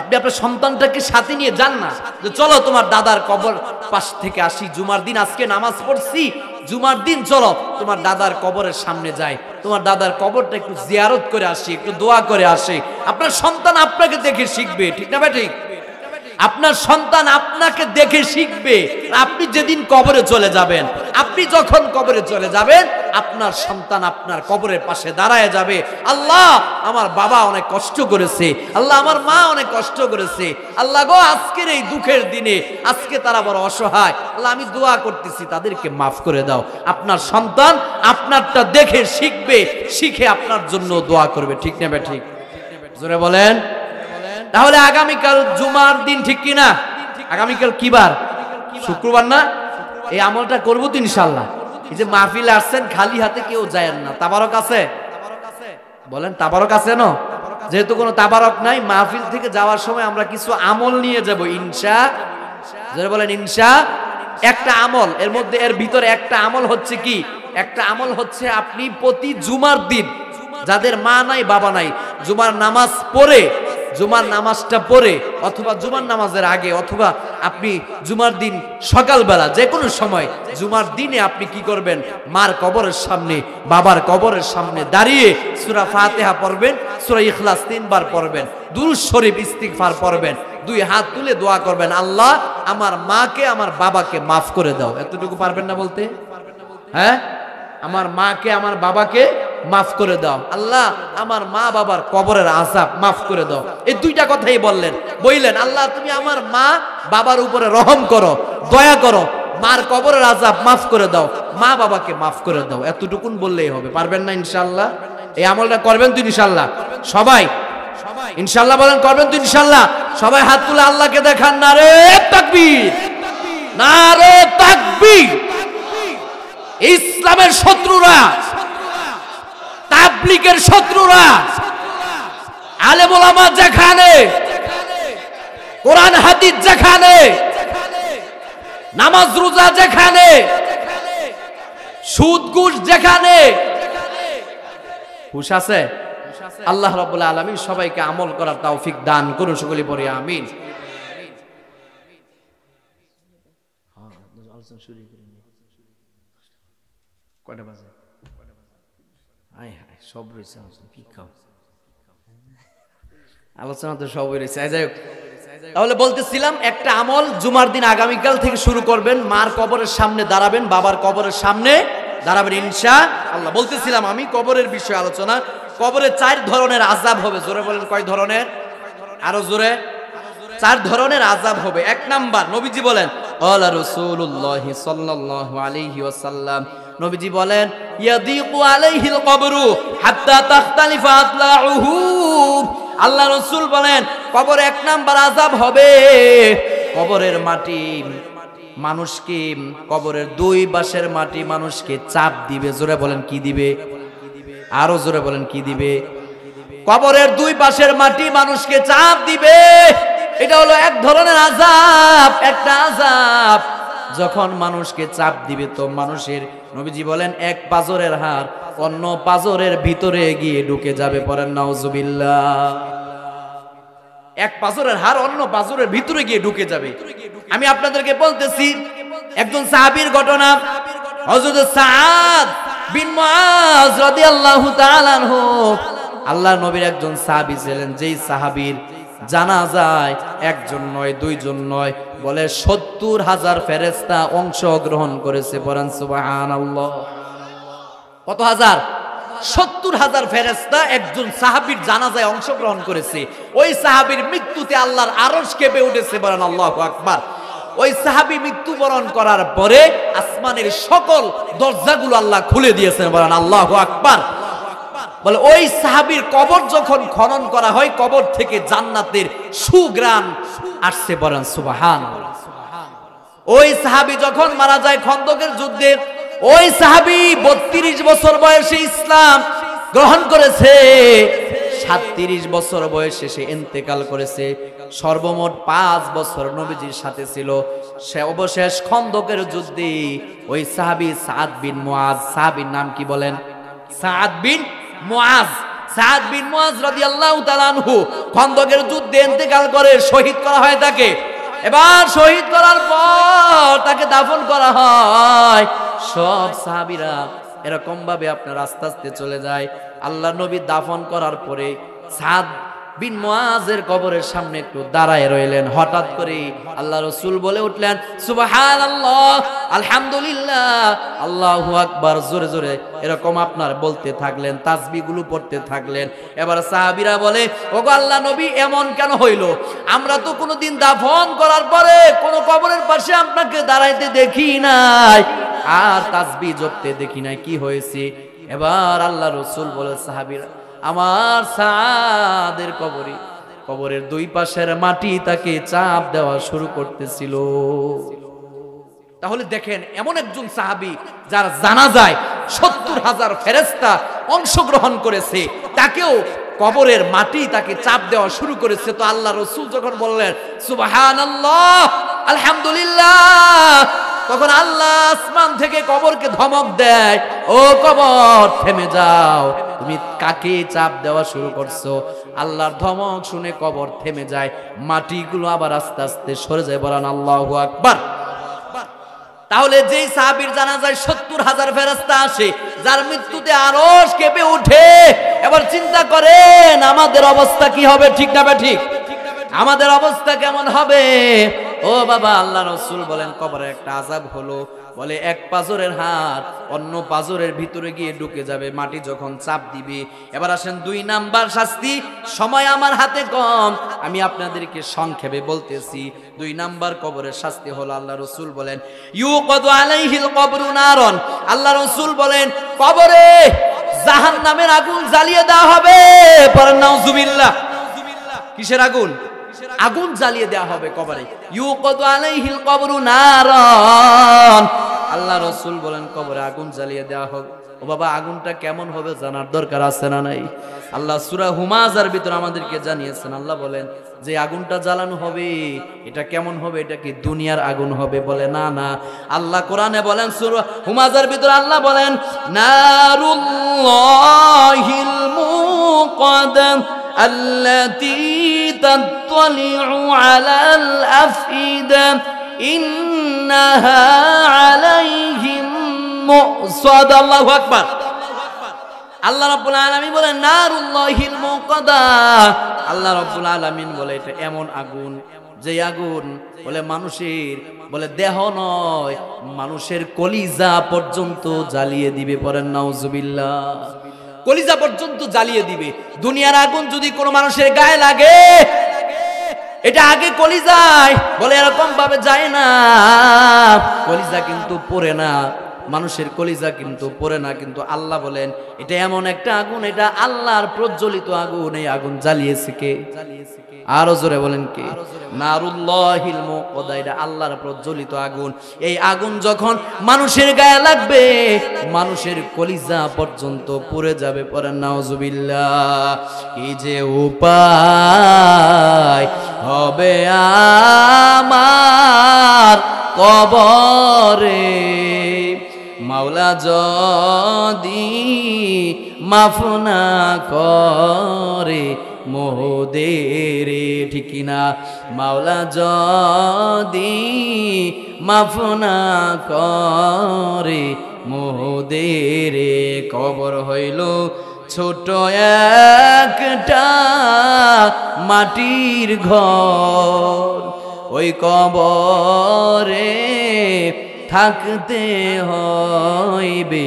S1: আপনি আপনার সন্তানটাকে সাথে নিয়ে যান না যে চলো তোমার দাদার কবর পাশ থেকে আসি, জুমার দিন আজকে নামাজ পড়ছি, জুমার দিন চলো তোমার দাদার কবরের সামনে যাই, তোমার দাদার কবরটা একটু জিয়ারত করে আসি, একটু দোয়া করে আসি। আপনার সন্তান আপনাকে দেখে শিখবে, ঠিক না ঠিক? আপনার সন্তান আপনাকে দেখে শিখবে। আপনি যেদিন কবরে চলে যাবেন, আপনি যখন কবরে চলে যাবেন, আপনার সন্তান আপনার কবরের পাশে দাঁড়ায় যাবে, আল্লাহ আমার বাবা অনেক কষ্ট করেছে, আল্লাহ আমার মা অনেক কষ্ট করেছে, আল্লাহ গো আজকের এই দুঃখের দিনে আজকে তারা বড় অসহায়, আল্লাহ আমি দোয়া করতেছি তাদেরকে মাফ করে দাও। আপনার সন্তান আপনারটা দেখে শিখবে, শিখে আপনার জন্য দোয়া করবে, ঠিক না ঠিক? জোরে বলেন। তাহলে আগামীকাল জুমার দিন, ঠিক কিনা? আগামীকাল কি বার? শুক্রবার না? এই আমলটা করবো তো ইনশাল্লাহ। এই যে মাহফিলে আসছেন খালি হাতে কেউ যায় না, তাবারক আছে? বলেন তাবারক আছে না? যেহেতু কোনো তাবারক নাই, মাহফিল থেকে যাওয়ার সময় আমরা কিছু আমল নিয়ে যাব ইনশা। যারা বলেন ইনশা। একটা আমল এর মধ্যে, এর ভিতরে একটা আমল হচ্ছে কি? একটা আমল হচ্ছে আপনি প্রতি জুমার দিন, যাদের মা নাই বাবা নাই, জুমার নামাজ পড়ে, জুমার নামাজটা পড়ে অথবা জুমার নামাজের আগে অথবা আপনি জুমার দিন সকালবেলা যে কোনো সময় জুমার দিনে আপনি কি করবেন? মার কবরের সামনে, বাবার কবরের সামনে দাঁড়িয়ে সূরা ফাতিহা পড়বেন, সূরা ইখলাস 3 বার পড়বেন, দুরূদ শরীফ ইস্তিগফার পড়বেন, দুই হাত তুলে দোয়া করবেন, আল্লাহ আমার মাকে আমার বাবাকে মাফ করে দাও। এতটুকু পারবেন না বলতে? হ্যাঁ, আমার মাকে আমার বাবাকে মাফ করে দাও, আল্লাহ আমার মা বাবার কবরের আযাব মাফ করে দাও। এই দুইটা কথাই বললেন, আল্লাহ তুমি আমার মা বাবার উপরে রহম করো, দয়া করো, মার কবরের আযাব মাফ করে দাও, মা বাবাকে মাফ করে দাও। এতটুকুন বললেই হবে। পারবেন না ইনশাআল্লাহ? এই আমলটা করবেন তো ইনশাআল্লাহ? সবাই ইনশাআল্লাহ বলেন, করবেন তো ইনশাআল্লাহ? সবাই হাত তুলে আল্লাহকে দেখান, নারে তাকবীর, নারে তাকবীর। ইসলামের শত্রুরা, তাবলীগের শত্রুরা, আলেম ওলামা যেখানে, কোরআন হাদিস যেখানে, নামাজ রোজা যেখানে, সুদ ঘুষ যেখানে, হুশ আছে? আল্লাহ রাব্বুল আলামিন সবাইকে আমল করার তৌফিক দান করুন। সকলে পড়ি আমিন। কয়টা বাজে? সব রয়েছে, কি খাও আলোচনা তো সবই রয়েছে। যাই হোক, তাহলে বলতেছিলাম একটা আমল জুমার দিন আগামীকাল থেকে শুরু করবেন, মার কবরের সামনে দাঁড়াবেন, বাবার কবরের সামনে দাঁড়াবেন ইনশাআল্লাহ। বলতেছিলাম আমি কবরের বিষয়ে আলোচনা। কবরে 4 ধরনের আযাব হবে। জোরে বলেন কয় ধরনের? আরো জোরে। 4 ধরনের আযাব হবে। 1 নাম্বার, নবীজি বলেন, আলা রাসূলুল্লাহ সাল্লাল্লাহু আলাইহি ওয়াসাল্লাম, নবীজি বলেন, ইয়াদিকু আলাইহিল কবরু হাত্তা তাখতালিফা আতলাউহু। আল্লাহ রাসূল বলেন কবরে 1 নাম্বার আযাব হবে, কবরের মাটি মানুষকে, কবরের 2 পাশের মাটি মানুষকে চাপ দিবে। জোরে বলেন কি দিবে? আরো জোরে বলেন কি দিবে? কবরের 2 পাশের মাটি মানুষকে চাপ দিবে। এটা হলো এক ধরনের আযাব, একটা আযাব। যখন মানুষকে চাপ দিবে তো মানুষের, নবীজি বলেন, 1 পাজরের হাড় অন্য পাজরের ভিতরে গিয়ে ঢুকে যাবে। পড়েন নাউজুবিল্লাহ। 1 পাজরের হাড় অন্য পাজরের ভিতরে গিয়ে ঢুকে যাবে। আমি আপনাদেরকে বলতেছি একজন সাহাবীর ঘটনা। হযরত সাদ বিন মুআজ রাদিয়াল্লাহু তাআলা আনহু, আল্লাহর নবীর একজন সাহাবী ছিলেন, যেই সাহাবীর জানাজায় 1 জন নয় 2 জন নয়, বলে 70,000 ফেরেশতা অংশগ্রহণ করেছে। পড়েন সুবহানাল্লাহ। কত হাজার? 70,000 ফেরেশতা একজন সাহাবীর জানাজায় অংশগ্রহণ করেছে। ওই সাহাবীর মৃত্যুতে আল্লাহর আরশ কেঁপে উঠেছে। বলেন আল্লাহু আকবার। ওই সাহাবী মৃত্যুবরণ করার পরে আসমানের সকল দরজাগুলো আল্লাহ খুলে দিয়েছেন। বলেন আল্লাহু আকবার। বলে ওই সাহাবীর কবর যখন খনন করা হয়, কবর থেকে জান্নাতের সুঘ্রাণ আসছে। বলেন সুবহানাল্লাহ। ওই সাহাবী যখন মারা যায় খন্দকের যুদ্ধে, ওই সাহাবী 32 বছর বয়সে ইসলাম গ্রহণ করেছে, 37 বছর বয়সে সে ইন্তেকাল করেছে। সর্বমোট 5 বছর নবীজির সাথে ছিল। সে অবশেষ খন্দকের যুদ্ধে ওই সাহাবী সাদ বিন মুআজ, সাহাবীর নাম কি বলেন? সাদ বিন মুআজ। সাদ বিন মুআজ রাদিয়াল্লাহু তাআলা আনহু খন্দকের যুদ্ধে ইন্তেকাল করে, শহীদ করা হয় তাকে। এবার শহীদ করার পর তাকে দাফন করা হয়। সব সাহাবীরা এরকম ভাবে আপনার আস্তে আস্তে চলে যায়। আল্লাহ নবী দাফন করার পরে সাদ বিন মুআজের কবরের সামনে একটু দাঁড়ায় রইলেন। হঠাৎ করে আল্লাহ রাসূল বলে উঠলেন, সুবহানাল্লাহ, আলহামদুলিল্লাহ, আল্লাহু আকবার, জোরে জোরে এরকম আপনার বলতে থাকলেন, তাসবিহগুলো পড়তে থাকলেন। এবার সাহাবীরা বলে, ওগো আল্লাহ নবী, এমন কেন হইল? আমরা তো কোনোদিন দাফন করার পরে কোনো কবরের পাশে আপনাকে দাঁড়াইতে দেখি নাই, আর তাসবিহ জপতে দেখি নাই, কি হয়েছে? এবার আল্লাহ রাসূল বলে, সাহাবীরা, আমার সাদের কবরের দুই পাশের মাটি তাকে চাপ দেওয়া শুরু করতেছিল। তাহলে দেখেন, এমন একজন সাহাবী যার জানাজায় ৭০,০০০ ফেরেশতা অংশগ্রহণ করেছে, তাকেও কবরের মাটি তাকে চাপ দেওয়া শুরু করেছে। তো আল্লাহ রাসূল যখন বললেন সুবহানাল্লাহ, আলহামদুলিল্লাহ, তখন আল্লাহ আসমান থেকে কবরকে ধমক দেয়, ও কবর থেমে যাও, তুমি কাকে চাপ দেওয়া শুরু করছো? আল্লাহর ধমক শুনে কবর থেমে যায়, মাটিগুলো আবার আস্তে আস্তে সরে যায়। বলেন আল্লাহু আকবার। তাহলে যেই সাহাবীর জানাজায় ৭০,০০০ ফেরেশতা আসে, যার মৃত্যুতে আরশ কেঁপে ওঠে, এবার চিন্তা করেন আমাদের অবস্থা কি হবে? ঠিক না ঠিক? আমাদের অবস্থা কেমন হবে? ও বাবা, আল্লাহ রাসূল বলেন, কবরে একটা আযাব হলো, বলে এক পাজরের হাত অন্য পাজরের ভিতরে গিয়ে ঢুকে যাবে মাটি যখন চাপ দিবে। এবার আসেন ২ নাম্বার শাস্তি। সময় আমার হাতে কম, আমি আপনাদেরকে সংক্ষেপে বলতেছি। ২ নাম্বার কবরের শাস্তি হলো, আল্লাহ রাসূল বলেন, ইউকাদু আলাইহিল কবরু নারন। আল্লাহ রাসূল বলেন, কবরে জাহান্নামের আগুন জ্বালিয়ে দেওয়া হবে। পড়েন নাউজুবিল্লাহ। কিসের আগুন? আগুন জ্বালিয়ে দেওয়া হবে কবরে। ইউকাদু আলাইহিল কবরু নারন। আল্লাহ রাসূল বলেন, কবরে আগুন জ্বালিয়ে দেওয়া হবে। ও বাবা, আগুনটা কেমন হবে জানার দরকার আছে না নাই? আল্লাহ সূরা হুমাযার ভিতর আমাদেরকে জানিয়েছেন। আল্লাহ বলেন যে আগুনটা জ্বালানো হবে, এটা কেমন হবে? এটা কি দুনিয়ার আগুন হবে? বলে না না। আল্লাহ কোরআনে বলেন, সূরা হুমাযার ভিতর আল্লাহ বলেন, নারুল্লাহিল মুকাদ্দাম আল্লাতী তাত্তালিউ আলাল আফইদা ইন্নাহা আলাইহিম মুসাদ। আল্লাহু আকবার। আল্লাহ রাব্বুল আলামিন বলেন, নারুল্লাহিল মুকাদ্দা। আল্লাহ রাব্বুল আলামিন বলে, এটা এমন আগুন, যে আগুন বলে মানুষের বলে দেহ নয়, মানুষের কলিজা পর্যন্ত জ্বালিয়ে দিবে। পড়েন নাউজুবিল্লাহ। কলিজা পর্যন্ত জ্বালিয়ে দিবে। দুনিয়ার আগুন যদি কোনো মানুষের গায়ে লাগে, এটা আগে কলিজায় বলে এরকম ভাবে যায় না, কলিজা কিন্তু পড়ে না, মানুষের কলিজা কিন্তু পড়ে না। কিন্তু আল্লাহ বলেন, এটা এমন একটা আগুন, এটা আল্লাহর প্রজ্বলিত আগুন। এই আগুন জ্বালিয়েছে কে? আরো জোরে বলেন কে? নারুল্লাহিল মুকাদ্দা, এটা আল্লাহর প্রজ্বলিত আগুন। এই আগুন যখন মানুষের গায়ে লাগবে, মানুষের কলিজা পর্যন্ত পুড়ে যাবে। পড়েন নাউজুবিল্লাহ। কি যে উপায় হবে আমার কবরে, মাওলা যদি মাফ না করে মোদের। ঠিক না? মাওলা যদি মাফ না করে মোদের। কবর হইল ছোট একটা মাটির ঘর, ওই কবরে থাকতে হইবে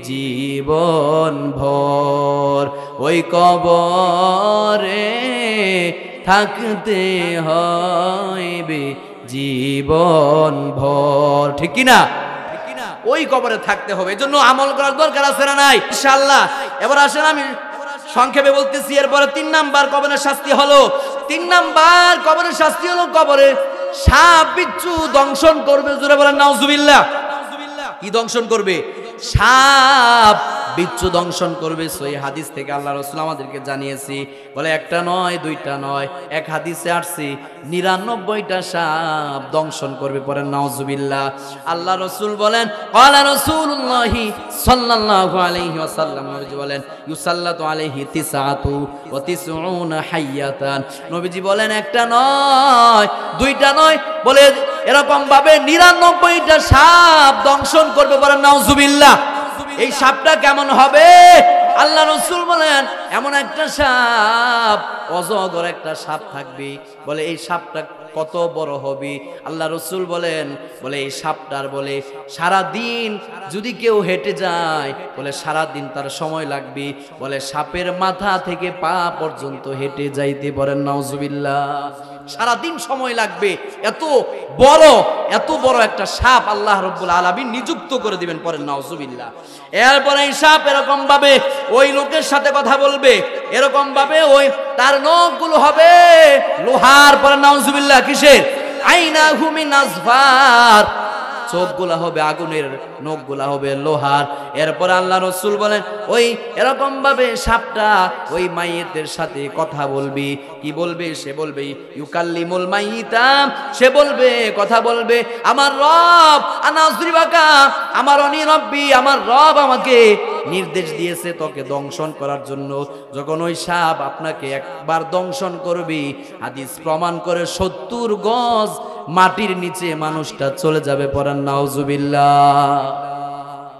S1: জীবন ভর, ওই কবরে থাকতে হইবে জীবন ভর। ঠিক কি না? ওই কবরে থাকতে হবে, এজন্য আমল করার দরকার আছে না নাই? ইনশাআল্লাহ। এবার আসেন আমি সংক্ষেপে বলতেছি। এরপরে ৩ নাম্বার কবরের শাস্তি হলো, ৩ নাম্বার কবরের শাস্তি হলো, কবরে সাপ বিচ্ছু দংশন করবে। জোরে বলেন নাউজুবিল্লাহ। কি দংশন করবে? সাপ বিচ্ছু দংশন করবে। সহিহ হাদিস থেকে আল্লাহ রাসূল আমাদেরকে জানিয়েছি, বলে একটা নয়, দুইটা নয়, এক হাদিসে আসছে ৯৯টা সাপ দংশন করবে। পড়েন নাউজুবিল্লাহ। আল্লাহ রাসূল বলেন, ক্বালা রাসূলুল্লাহি সাল্লাল্লাহু আলাইহি ওয়াসাল্লাম, নবীজি বলেন, ইউসাল্লাতু আলাইহি তিসআতু ওয়া তিসউনা হাইয়াতান। নবীজি বলেন একটা নয়, দুইটা নয়, বলে এরকম ভাবে 99টা সাপ দংশন করবে, বলেন নাউজুবিল্লাহ। এই সাপটা কেমন হবে? আল্লাহ রাসূল বলেন এমন একটা সাপ, অজগর একটা সাপ থাকবে। বলে এই সাপটা কত বড় হবে? আল্লাহ রাসূল বলেন এই সাপটার বলে সারা দিন যদি কেউ হেঁটে যায়, বলে সারা দিন তার সময় লাগবে, বলে সাপের মাথা থেকে পা পর্যন্ত হেঁটে যাইতে, বলেন নাউজুবিল্লাহ। সারা দিন সময় লাগবে, এত বড় একটা সাপ আল্লাহ রাব্বুল আলামিন নিযুক্ত করে দিবেন, পরেন নাউজুবিল্লাহ। এরপরে এই সাপ এরকম ভাবে ওই লোকের সাথে কথা বলবে, এরকম ভাবে ওই তার নখগুলো হবে লোহার, পরেন নাউজুবিল্লাহ। কিসের? আইনাহু মিন আসফার, চোখগুলা হবে আগুনের, নখগুলা হবে লোহার। এরপর আল্লাহ রাসূল বলেন ওই এরকম ভাবে সাপটা ওই মাইয়েতের সাথে কথা বলবে। কি বলবে? সে বলবে ইউকাল্লিমুল মাইতা, সে বলবে, কথা বলবে, আমার রব আনাজরিবাকা, আমার অনি রব্বি, আমার রব আমাকে নির্দেশ দিয়েছে তোকে দংশন করার জন্য। যখন ওই সাপ আপনাকে একবার দংশন করবে, হাদিস প্রমাণ করে 70 গজ মাটির নিচে মানুষটা চলে যাবে, পড়েন নাউজুবিল্লাহ।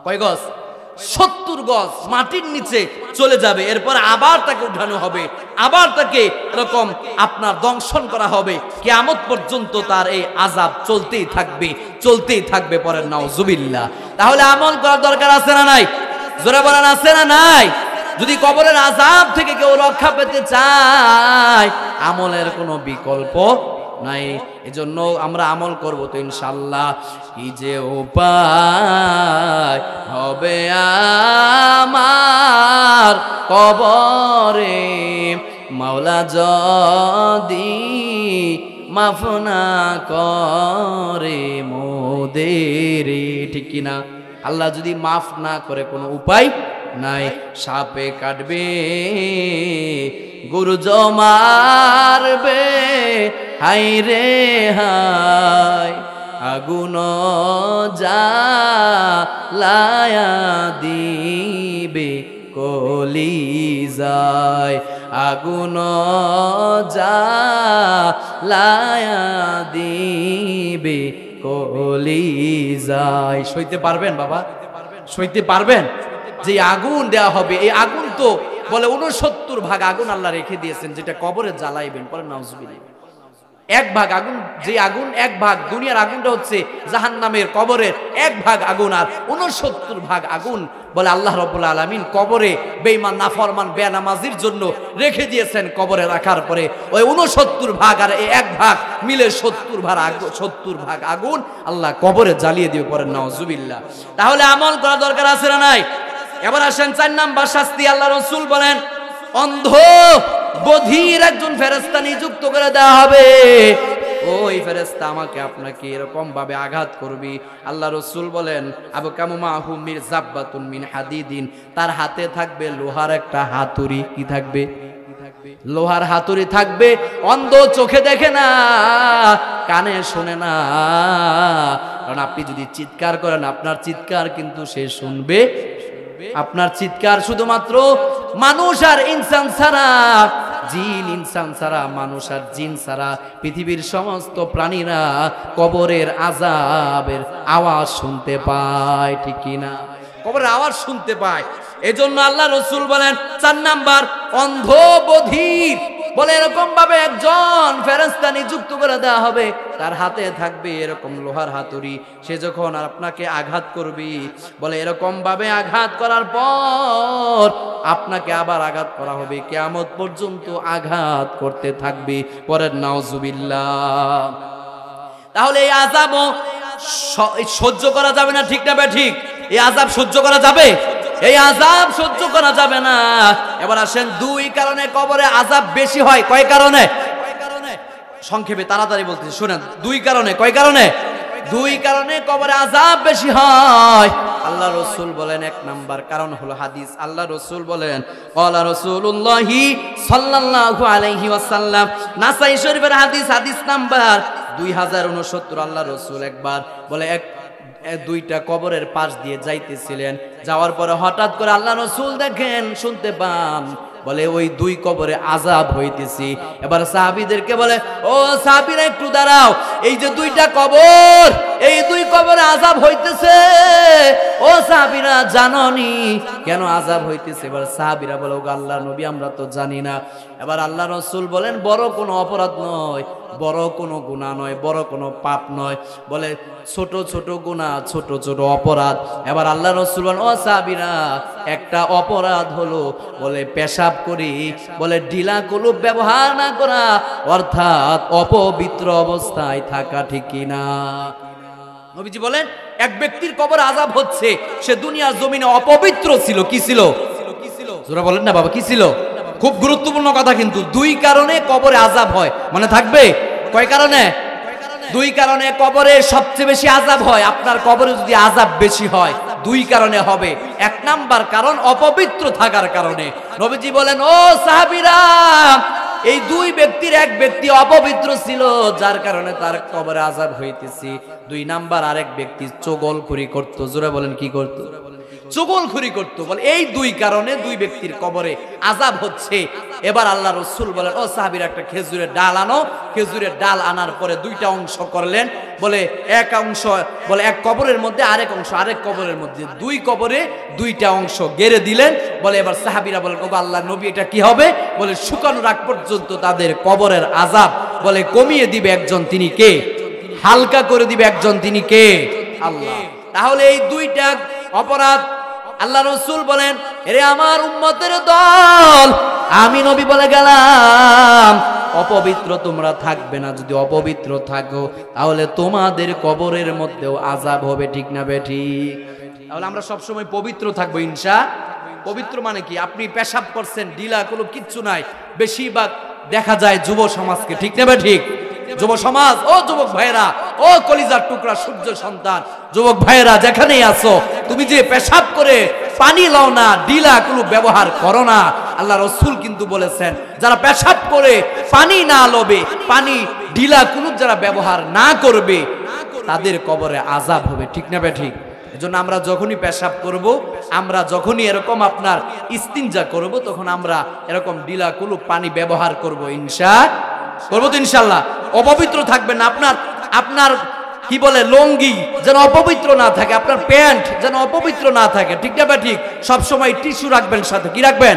S1: কয় গজ? 70 গজ মাটির নিচে চলে যাবে। এরপর আবার তাকে উঠানো হবে, আবার তাকে এরকম আপনার দংশন করা হবে, কিয়ামত পর্যন্ত তার এই আযাব চলতেই থাকবে, পড়েন নাউজুবিল্লাহ। তাহলে আমল করার দরকার আছে না নাই? জোরে বলেন আছে না নাই? যদি কবরের আযাব থেকে কেউ রক্ষা পেতে চায়, আমলের কোনো বিকল্প নাই। এজন্য আমরা আমল করব তো ইনশাআল্লাহ। কি যে উপায় হবে আমার কবরে, মাওলা যদি মাফ না করে মোদের, ঠিক কিনা? আল্লাহ যদি মাফ না করে কোনো উপায় নাই। সাপে কাটবে, গরু মারবে, হাই রে হাই, আগুন জ্বালায়া দিবে কলিজায়, আগুন জ্বালায়া দিবে কলিজায়। সইতে পারবেন বাবা? সইতে পারবেন যে আগুন দেয়া হবে? এই আগুন তো বলে 69 ভাগ আগুন আল্লাহ রেখে দিয়েছেন, যেটা কবরে জ্বালাইবেন, পরে নাউজুবিল্লাহ। 1 ভাগ আগুন, যে আগুন 1 ভাগ দুনিয়ার আগুনটা হচ্ছে জাহান্নামের, কবরের 1 ভাগ আগুন, আর 69 ভাগ আগুন বলে আল্লাহ রাব্বুল আলামিন কবরে বেঈমান, নাফরমান, বেনামাজির জন্য রেখে দিয়েছেন। কবরে রাখার পরে ওই 69 ভাগ আর এই 1 ভাগ মিলে 70 ভাগ আগুন আল্লাহ কবরে জ্বালিয়ে দিবে, পরে নাউজুবিল্লাহ। তাহলে আমল করা দরকার আছে না নাই? এবার আসেন 4 নাম্বার শাস্তি। আল্লাহ রাসূল বলেন অন্ধ বধির একজন ফেরেশতা নিযুক্ত করে দেওয়া হবে। ওই ফেরেশতা আমাকে আপনাকে এরকম ভাবে আঘাত করবে। আল্লাহ রাসূল বলেন আবু কামুমাহু মিরজাব্বাতুন মিন হাদিদিন, তার হাতে থাকবে লোহার একটা হাতুড়ি। কি থাকবে? লোহার হাতুড়ি থাকবে। অন্ধ, চোখে দেখে না, কানে শোনে না, কারণ আপনি যদি চিৎকার করেন আপনার চিৎকার কিন্তু সে শুনবে। আপনার চিৎকার শুধুমাত্র মানুষ আর ইনসান ছাড়া, জিন ইনসান ছাড়া, মানুষ আর জিন ছাড়া পৃথিবীর সমস্ত প্রাণীরা কবরের আযাবের আওয়াজ শুনতে পায়, ঠিক কিনা? কবরের আওয়াজ শুনতে পায়। এজন্য আল্লাহ রাসূল বলেন 4 নাম্বার অন্ধ বধির, বলে এরকম ভাবে একজন ফেরেশতা নিযুক্ত করে দেওয়া হবে, তার হাতে থাকবে এরকম লোহার হাতুড়ি। সে যখন আপনাকে আঘাত করবে, বলে এরকম ভাবে আঘাত করার পর আপনাকে আবার আঘাত করা হবে, কিয়ামত পর্যন্ত আঘাত করতে থাকবে, পরের নাউজুবিল্লাহ। তাহলে এই আযাব সহ্য করা যাবে না, ঠিক না বে ঠিক? এই আযাব সহ্য করা যাবে? এই আযাব সহ্য করা যাবে না। এবার আসেন 2 কারণে কবরে আযাব বেশি হয়। কয় কারণে? সংক্ষেপে তাড়াতাড়ি বলতেছি, শুনেন। 2 কারণে। কয় কারণে? 2 কারণে কবরে আযাব বেশি হয়। আল্লাহ রাসূল বলেন 1 নাম্বার কারণ হলো হাদিস। আল্লাহ রাসূল বলেন ক্বালা রাসূলুল্লাহি সাল্লাল্লাহু আলাইহি ওয়াসাল্লাম, নাসাই শরীফের হাদিস, হাদিস নাম্বার 2069। আল্লাহ রাসূল একবার বলে 2টা কবরের পাশ দিয়ে যাইতেছিলেন, যাওয়ার পরে হঠাৎ করে আল্লাহ রাসূল দেখেন, শুনতে পান বলে ওই দুই কবরে আযাব হইতেছি। এবার সাহাবীদেরকে বলে, ও সাহাবীরা একটু দাঁড়াও, এই যে দুইটা কবর, এই দুই কবরে আযাব হইতেছে, ও সাহাবীরা জানোনি কেন আযাব হইতেছে? এবার সাহাবীরা বলে, ও আল্লাহর নবী আমরা তো জানি না। এবার আল্লাহ রাসূল বলেন, বড় কোনো অপরাধ নয়, বড় কোনো গুনাহ নয়, বড় কোনো পাপ নয়, বলে ছোট ছোট গুনাহ, ছোট ছোট অপরাধ। এবার আল্লাহ রাসূল বলেন, ও সাহাবীরা একটা অপরাধ হলো বলে পেশাব করি, বলে ঢিলা কলুপ ব্যবহার না করা, অর্থাৎ অপবিত্র অবস্থায় থাকা, ঠিক কিনা? নবীজি বলেন এক ব্যক্তির কবর আযাব হচ্ছে, সে দুনিয়ার জমিনে অপবিত্র ছিল। কি ছিল? জোরে বলেন না বাবা, কি ছিল? খুব গুরুত্বপূর্ণ কথা কিন্তু। দুই কারণে কবরে আযাব হয়, মানে থাকবে কয় কারণে? দুই কারণে কবরে সবচেয়ে বেশি আযাব হয়। আপনার কবরে যদি আযাব বেশি হয় দুই কারণে হবে। এক নাম্বার কারণ অপবিত্র থাকার কারণে। নবীজি বলেন, ও সাহাবীরা এই দুই ব্যক্তির এক ব্যক্তি অপবিত্র ছিল, যার কারণে তার কবরে আযাব হইতেছে। দুই নাম্বার আরেক ব্যক্তি চগলখুরি করত। জোরে বলেন কি করত? চগলখুরি করত। বলে এই দুই কারণে দুই ব্যক্তির কবরে আযাব হচ্ছে। এবার আল্লাহ রাসূল বলেন, ও সাহাবীরা একটা খেজুরের ডাল আনো। খেজুরের ডাল আনার পরে দুইটা অংশ করলেন। বলে এক অংশ, বলে এক কবরের মধ্যে আরেক অংশ, আরেক কবরের মধ্যে, দুই কবরে দুইটা অংশ গেড়ে দিলেন। বলে এবার সাহাবীরা বলেন, ও আল্লাহর নবী এটা কি হবে? বলে শুকানোর আগ পর্যন্ত তাদের কবরের আযাব বলে কমিয়ে দিবে একজন, তিনি কে? হালকা করে দিবে একজন, তিনি কে? আল্লাহ। তাহলে এই দুইটা অপরাধ আল্লাহ রাসূল বলেন, এরে আমার উম্মতের দল, আমি নবী বলে গেলাম অপবিত্র তোমরা থাকবে না। যদি অপবিত্র থাকো তাহলে তোমাদের কবরের মধ্যেও আযাব হবে, ঠিক না বেঠিক? তাহলে আমরা সব সময় পবিত্র থাকবো ইনশাআল্লাহ। পবিত্র মানে কি? আপনি পেশাব করছেন, ঢিলা কোনো কিচ্ছু নাই। বেশিরভাগ দেখা যায় যুব সমাজকে, ঠিক না বেঠিক? যুব সমাজ, ও যুবক ভাইয়েরা, ও কলিজার টুকরা সূর্য সন্তান যুবক ভাইয়েরা যেখানেই আছো, তুমি যে পেশাব করে পানি লও না, ঢিলা কুলুপ ব্যবহার করো না। আল্লাহ রাসূল কিন্তু বলেছেন যারা পেশাব করে পানি না লবে, পানি ঢিলা কুলুপ যারা ব্যবহার না করবে তাদের কবরে আযাব হবে, ঠিক না বেঠিক? এজন্য আমরা যখনই পেশাব করব, আমরা যখনই এরকম আপনার ইস্তিনজা করব, তখন আমরা এরকম ঢিলা কুলুপ পানি ব্যবহার করব, করবো তো ইনশাআল্লাহ। অপবিত্র থাকবেন না। আপনার কি বলে লঙ্গি যেন অপবিত্র না থাকে, আপনার প্যান্ট যেন অপবিত্র না থাকে, ঠিক না ঠিক? সবসময় টিস্যু রাখবেন সাথে। কি রাখবেন?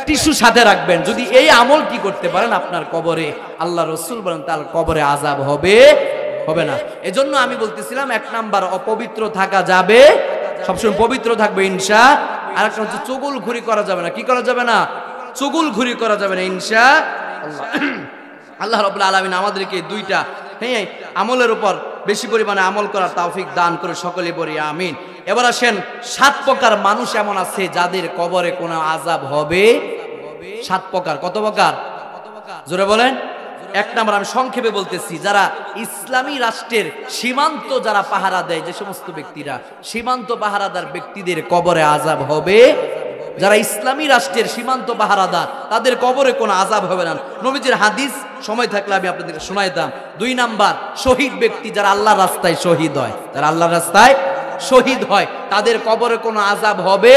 S1: টিস্যু সাথে রাখবেন। যদি এই আমল কি করতে পারেন, আপনার কবরে আল্লাহ রাসূল বলেন তার কবরে আযাব হবে না। এজন্য আমি বলতেছিলাম এক নাম্বার অপবিত্র থাকা যাবে, সবসময় পবিত্র থাকবে ইনশাআল্লাহ। আর একটা হচ্ছে চুগলখুরি করা যাবে না। কি করা যাবে না? চুগলখুরি করা যাবে না ইনশাআল্লাহ। আল্লাহ রাব্বুল আলামিন আমাদেরকে দুইটা আমলের উপর বেশি পরিমাণে আমল করার তৌফিক দান করে সকলে বলি আমিন। এবার আসেন, 7 প্রকার মানুষ এমন আছে যাদের কবরে কোনো আযাব হবে। 7 প্রকার। কত প্রকার? জোরে বলেন। এক নাম্বার আমি সংক্ষেপে বলতেছি, যারা ইসলামী রাষ্ট্রের সীমান্ত যারা পাহারা দেয়, যে সমস্ত ব্যক্তিরা সীমান্ত পাহারাদার ব্যক্তিদের কবরে আযাব হবে। যারা ইসলামী রাষ্ট্রের সীমান্ত পাহারাদার তাদের কবরে কোনো আযাব হবে না। নবীজির হাদিস সময় থাকলে আমি আপনাদেরকে শোনাইতাম। 2 নাম্বার শহীদ ব্যক্তি, যারা আল্লাহর রাস্তায় শহীদ হয়, যারা আল্লাহর রাস্তায় শহীদ হয় তাদের কবরে কোনো আযাব হবে।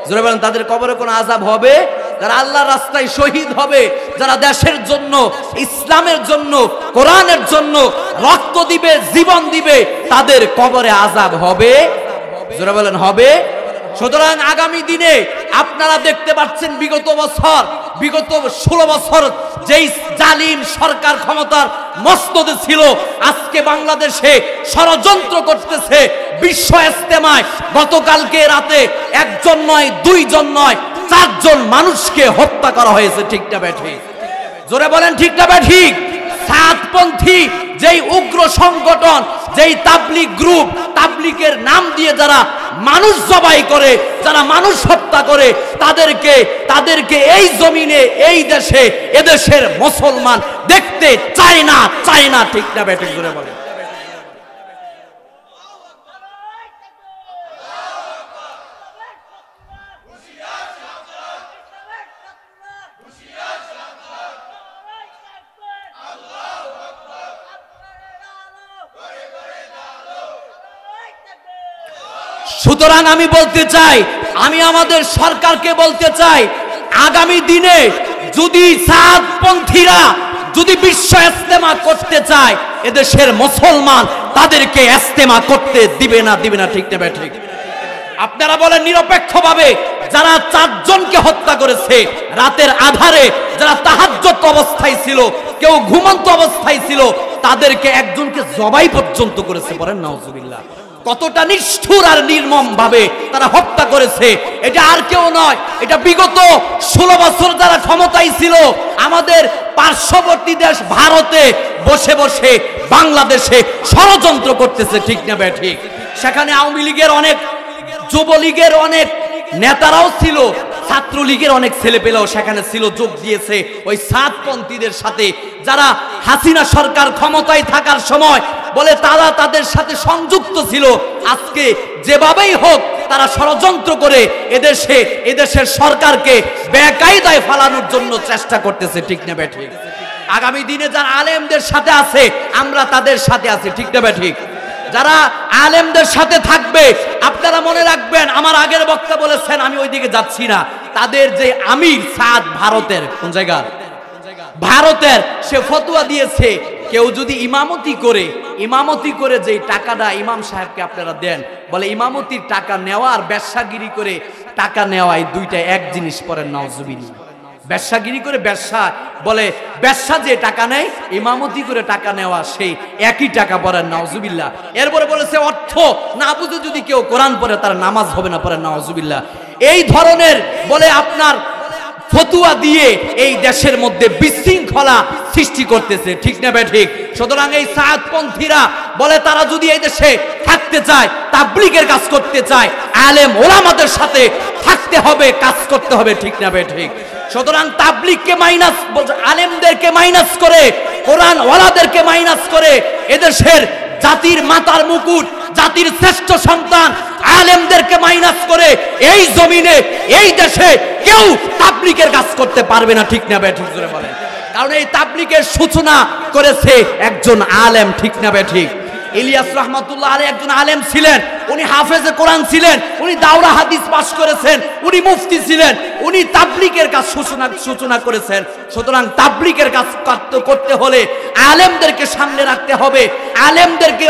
S1: জোরে বলেন, তাদের কবরে কোনো আযাব হবে। যারা আল্লাহর রাস্তায় শহীদ হবে, যারা দেশের জন্য, ইসলামের জন্য, কোরআনের জন্য রক্ত দিবে, জীবন দিবে, তাদের কবরে আযাব হবে। জোরে বলেন হবে। সুতরাং আগামী দিনে আপনারা দেখতে পাচ্ছেন বিগত 16 বছর যেই জালিম সরকার ক্ষমতার মস্তদে ছিল, আজকে বাংলাদেশে ষড়যন্ত্র করতেছে। বিশ্ব ইজতেমায় গতকালকে রাতে 1 জন নয়, 2 জন নয়, 4 জন মানুষকে হত্যা করা হয়েছে, ঠিক না বেঠিক? জোরে বলেন ঠিক না বেঠিক? সাতপন্থী যেই উগ্র সংগঠন, যেই তাবলিগ গ্রুপ, তাবলিগের নাম দিয়ে যারা মানুষ জবাই করে, যারা মানুষ হত্যা করে, তাদেরকে এই জমিনে, এই দেশে, এদেশের মুসলমান দেখতে চায় না, ঠিক না বেঠিক? জোরে বলেন। সুতরাং আমি বলতে চাই, আমি আমাদের সরকারকে বলতে চাই, আগামী দিনে যদি সাদপন্থীরা যদি বিশ্ব ইস্তেমা করতে চায়, এদেশের মুসলমান তাদেরকে ইস্তেমা করতে দিবে না ঠিক না ঠিক? আপনারা বলেন নিরপেক্ষভাবে যারা 4 জনকে হত্যা করেছে রাতের আধারে, যারা তাহাজ্জুদ অবস্থায় ছিল, কেউ ঘুমন্ত অবস্থায় ছিল, তাদেরকে একজনকে জবাই পর্যন্ত করেছে। বলেন নাউজুবিল্লাহ। কতটা নিষ্ঠুর আর নির্মম ভাবে তারা হত্যা করেছে। এটা আর কেউ নয়, এটা বিগত 16 বছর যারা ক্ষমতায় ছিল আমাদের পার্শ্ববর্তী দেশ ভারতে বসে বসে বাংলাদেশে ষড়যন্ত্র করতেছে, ঠিক না ঠিক? সেখানে আওয়ামী লীগের অনেক, যুবলীগের অনেক নেতারাও ছিল, ছাত্রলীগের অনেক ছেলেপেলেও সেখানে ছিল, যোগ দিয়েছে ওই সাতপন্থীদের সাথে। যারা হাসিনা সরকার ক্ষমতায় থাকার সময় বলে তারা তাদের সাথে সংযুক্ত ছিল, আজকে যেভাবেই হোক তারা ষড়যন্ত্র করে এদেশের সরকারকে বেকায়দায় ফালানোর জন্য চেষ্টা করতেছে, ঠিক না ঠিক? আগামী দিনে যারা আলেমদের সাথে আছে আমরা তাদের সাথে আছি, ঠিক না ঠিক? যারা আলেমদের সাথে থাকবে, আপনারা মনে রাখবেন, আমার আগের বক্তা বলেছেন, আমি ওইদিকে যাচ্ছি না, তাদের যে আমির সাদ ভারতের, কোন জায়গার ভারতের, সে ফতোয়া দিয়েছে কেউ যদি ইমামতি করে যে টাকাটা ইমাম সাহেবকে আপনারা দেন, বলে ইমামতির টাকা নেওয়া আর ব্যবসাগিরি করে টাকা নেওয়া এই দুইটা এক জিনিস। পড়েন নাউজুবিল্লাহ। ব্যবসাগিরি করে বলে ব্যবসা যে টাকা নেয়, ইমামতি করে টাকা নেওয়া সেই একই টাকা। পড়েন নাউজুবিল্লাহ। এরপরে বলেছে অর্থ না বুঝে যদি কেউ কোরআন পড়ে তার নামাজ হবে না। পড়েন নাউজুবিল্লাহ। এই ধরনের বলে আপনার ফতুয়া দিয়ে এই দেশের মধ্যে বিশৃঙ্খলা সৃষ্টি করতেছে, ঠিক না ঠিক? সুতরাং এই সাদপন্থীরা বলে তারা যদি এই দেশে থাকতে চায়, তাবলীগের কাজ করতে চায়, আলেম ওলামাদের সাথে থাকতে হবে, কাজ করতে হবে, ঠিক না ঠিক? সুতরাং তাবলীগকে মাইনাস, আলেমদেরকে মাইনাস করে, কোরআন ওয়ালাদেরকে মাইনাস করে এদেশের জাতির মাতার মুকুট, জাতির শ্রেষ্ঠ সন্তান আলেমদেরকে মাইনাস করে এই জমিনে এই দেশে কেউ তাবলীগের কাজ করতে পারবে না, ঠিক না ঠিক? জোরে বলেন। কারণ এই তাবলীগের সূচনা করেছে একজন আলেম, ঠিক না ঠিক? ইলিয়াস রহমাতুল্লাহ আলাইহি একজন আলেম ছিলেন, উনি হাফেজে কোরআন ছিলেন, উনি দাওরা হাদিস পাশ করেছেন, উনি মুফতি ছিলেন, উনি তাবলীগের কাজ সূচনা করেছেন। সুতরাং তাবলীগের কাজ করতে হলে আলেমদেরকে সামনে রাখতে হবে,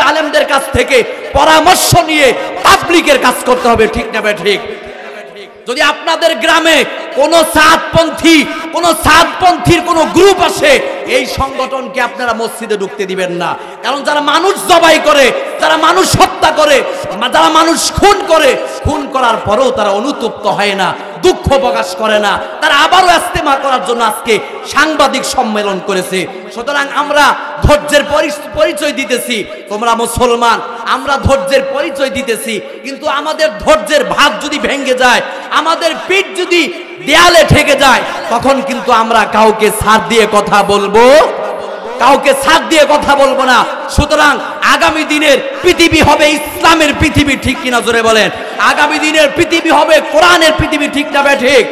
S1: আলেমদের কাছ থেকে পরামর্শ নিয়ে তাবলীগের কাজ করতে হবে, ঠিক না ঠিক? যদি আপনাদের গ্রামে কোনো সাদপন্থীর কোনো গ্রুপ আসে, এই সংগঠনকে আপনারা মসজিদে ঢুকতে দিবেন না। কারণ যারা মানুষ জবাই করে, যারা মানুষ হত্যা করে, যারা মানুষ খুন করার পরেও তারা অনুতপ্ত হয় না, দুঃখ প্রকাশ করে না, তারা আবারও ইস্তেমা করার জন্য আজকে সাংবাদিক সম্মেলন করেছে। সুতরাং আমরা ধৈর্যের পরিচয় দিতেছি, তোমরা মুসলমান, আমরা ধৈর্যের পরিচয় দিতেছি, কিন্তু আমাদের ধৈর্যের ভাত যদি ভেঙে যায়, আমাদের পিঠ যদি দেয়ালে ঠেকে যায়, তখন কিন্তু আমরা কাউকে ছাড় দিয়ে কথা বলবো না। সুতরাং আগামী দিনের পৃথিবী হবে ইসলামের পৃথিবী, ঠিক কিনা জোরে বলেন? আগামী দিনের পৃথিবী হবে কোরআনের পৃথিবী, ঠিক না ঠিক?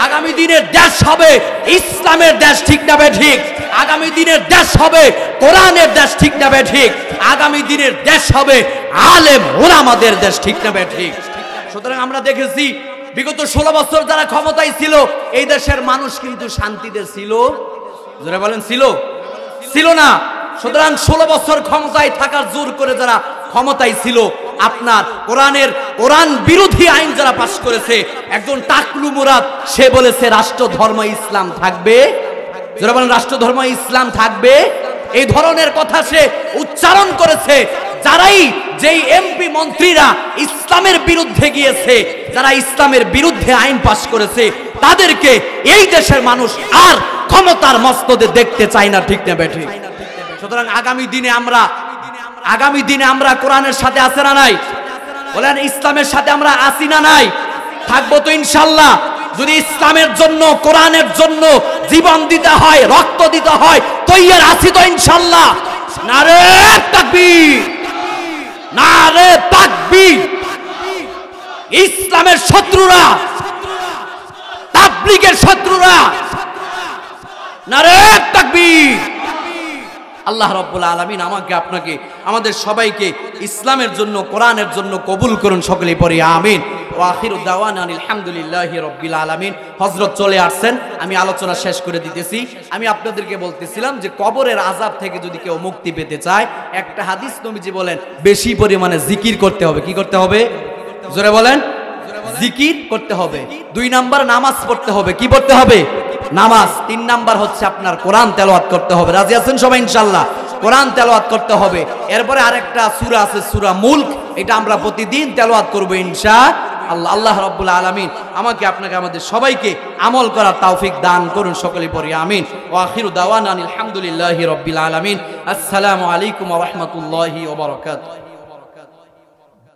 S1: আগামী দিনের দেশ হবে ইসলামের দেশ, ঠিক না ঠিক? আগামী দিনের দেশ হবে কোরআনের দেশ, ঠিক না ঠিক? আগামী দিনের দেশ হবে আলেম ওলামাদের দেশ, ঠিক না ঠিক? সুতরাং আমরা দেখেছি বিগত 16 বছর যারা ক্ষমতায় ছিল, এই দেশের মানুষ কিন্তু শান্তিতে ছিল, যারা বলেন ছিল না। সুতরাং 16 বছর ক্ষমতায় থাকার জোর করে যারা ক্ষমতায় ছিল, আপনার কোরআন বিরোধী আইন যারা পাশ করেছে, একজন টাকলু মুরাদ সে বলেছে রাষ্ট্র ধর্ম ইসলাম থাকবে, যারা বলেন রাষ্ট্র ধর্ম ইসলাম থাকবে, এই ধরনের কথা সে উচ্চারণ করেছে। যেই এমপি মন্ত্রীরা ইসলামের বিরুদ্ধে গিয়েছে, যারা ইসলামের বিরুদ্ধে আইন পাশ করেছে, তাদেরকে এই দেশের মানুষ আর ক্ষমতার মস্তদে দেখতে চায় না, ঠিক না ঠিক? সুতরাং আগামী দিনে আমরা কোরআনের সাথে আছে না নাই? বলেন ইসলামের সাথে আমরা আছি না নাই? থাকবো তো ইনশাআল্লাহ। যদি ইসলামের জন্য, কোরআনের জন্য জীবন দিতে হয়, রক্ত দিতে হয়, তৈয়ার আছি তো ইনশাআল্লাহ। নারে তাকবীর, নারে তাকবীর। ইসলামের শত্রুরা, তাবলীগের শত্রুরা, নারে তাকবীর। আল্লাহ রাব্বুল আলামিন আমাকে আপনাকে আমাদের সবাইকে ইসলামের জন্য কোরআনের জন্য কবুল করুন, সকলেই পড়ি আমিন। ওয়া আখিরু দাওয়ানা আলহামদুলিল্লাহি রাব্বিল আলামিন। হযরত চলে আসছেন, আমি আলোচনা শেষ করে দিতেছি। আমি আপনাদেরকে বলতেছিলাম যে কবরের আযাব থেকে যদি কেউ মুক্তি পেতে চায়, একটা হাদিস নবীজি বলেন বেশি পরিমাণে জিকির করতে হবে। কি করতে হবে? জোরে বলেন। জিকির করতে হবে। 2 নাম্বার নামাজ পড়তে হবে। কি পড়তে হবে? নামাজ। 3 নাম্বার হচ্ছে আপনার কোরআন তেলাওয়াত করতে হবে। রাজি আছেন সবাই ইনশাআল্লাহ? কোরআন তেলাওয়াত করতে হবে। এরপরে আরেকটা সূরা আছে, সূরা মুলক, এটা আমরা প্রতিদিন তেলাওয়াত করব ইনশাআল্লাহ। আল্লাহ রাব্বুল আলামিন আমাকে আপনাকে আমাদের সবাইকে আমল করার তৌফিক দান করুন, সকলেই পড়ি আমিন। ওয়া আখিরু দাওয়ানা আলহামদুলিল্লাহি রাব্বিল আলামিন। আসসালামু আলাইকুম ওয়া রাহমাতুল্লাহি ওয়া বারাকাতুহু।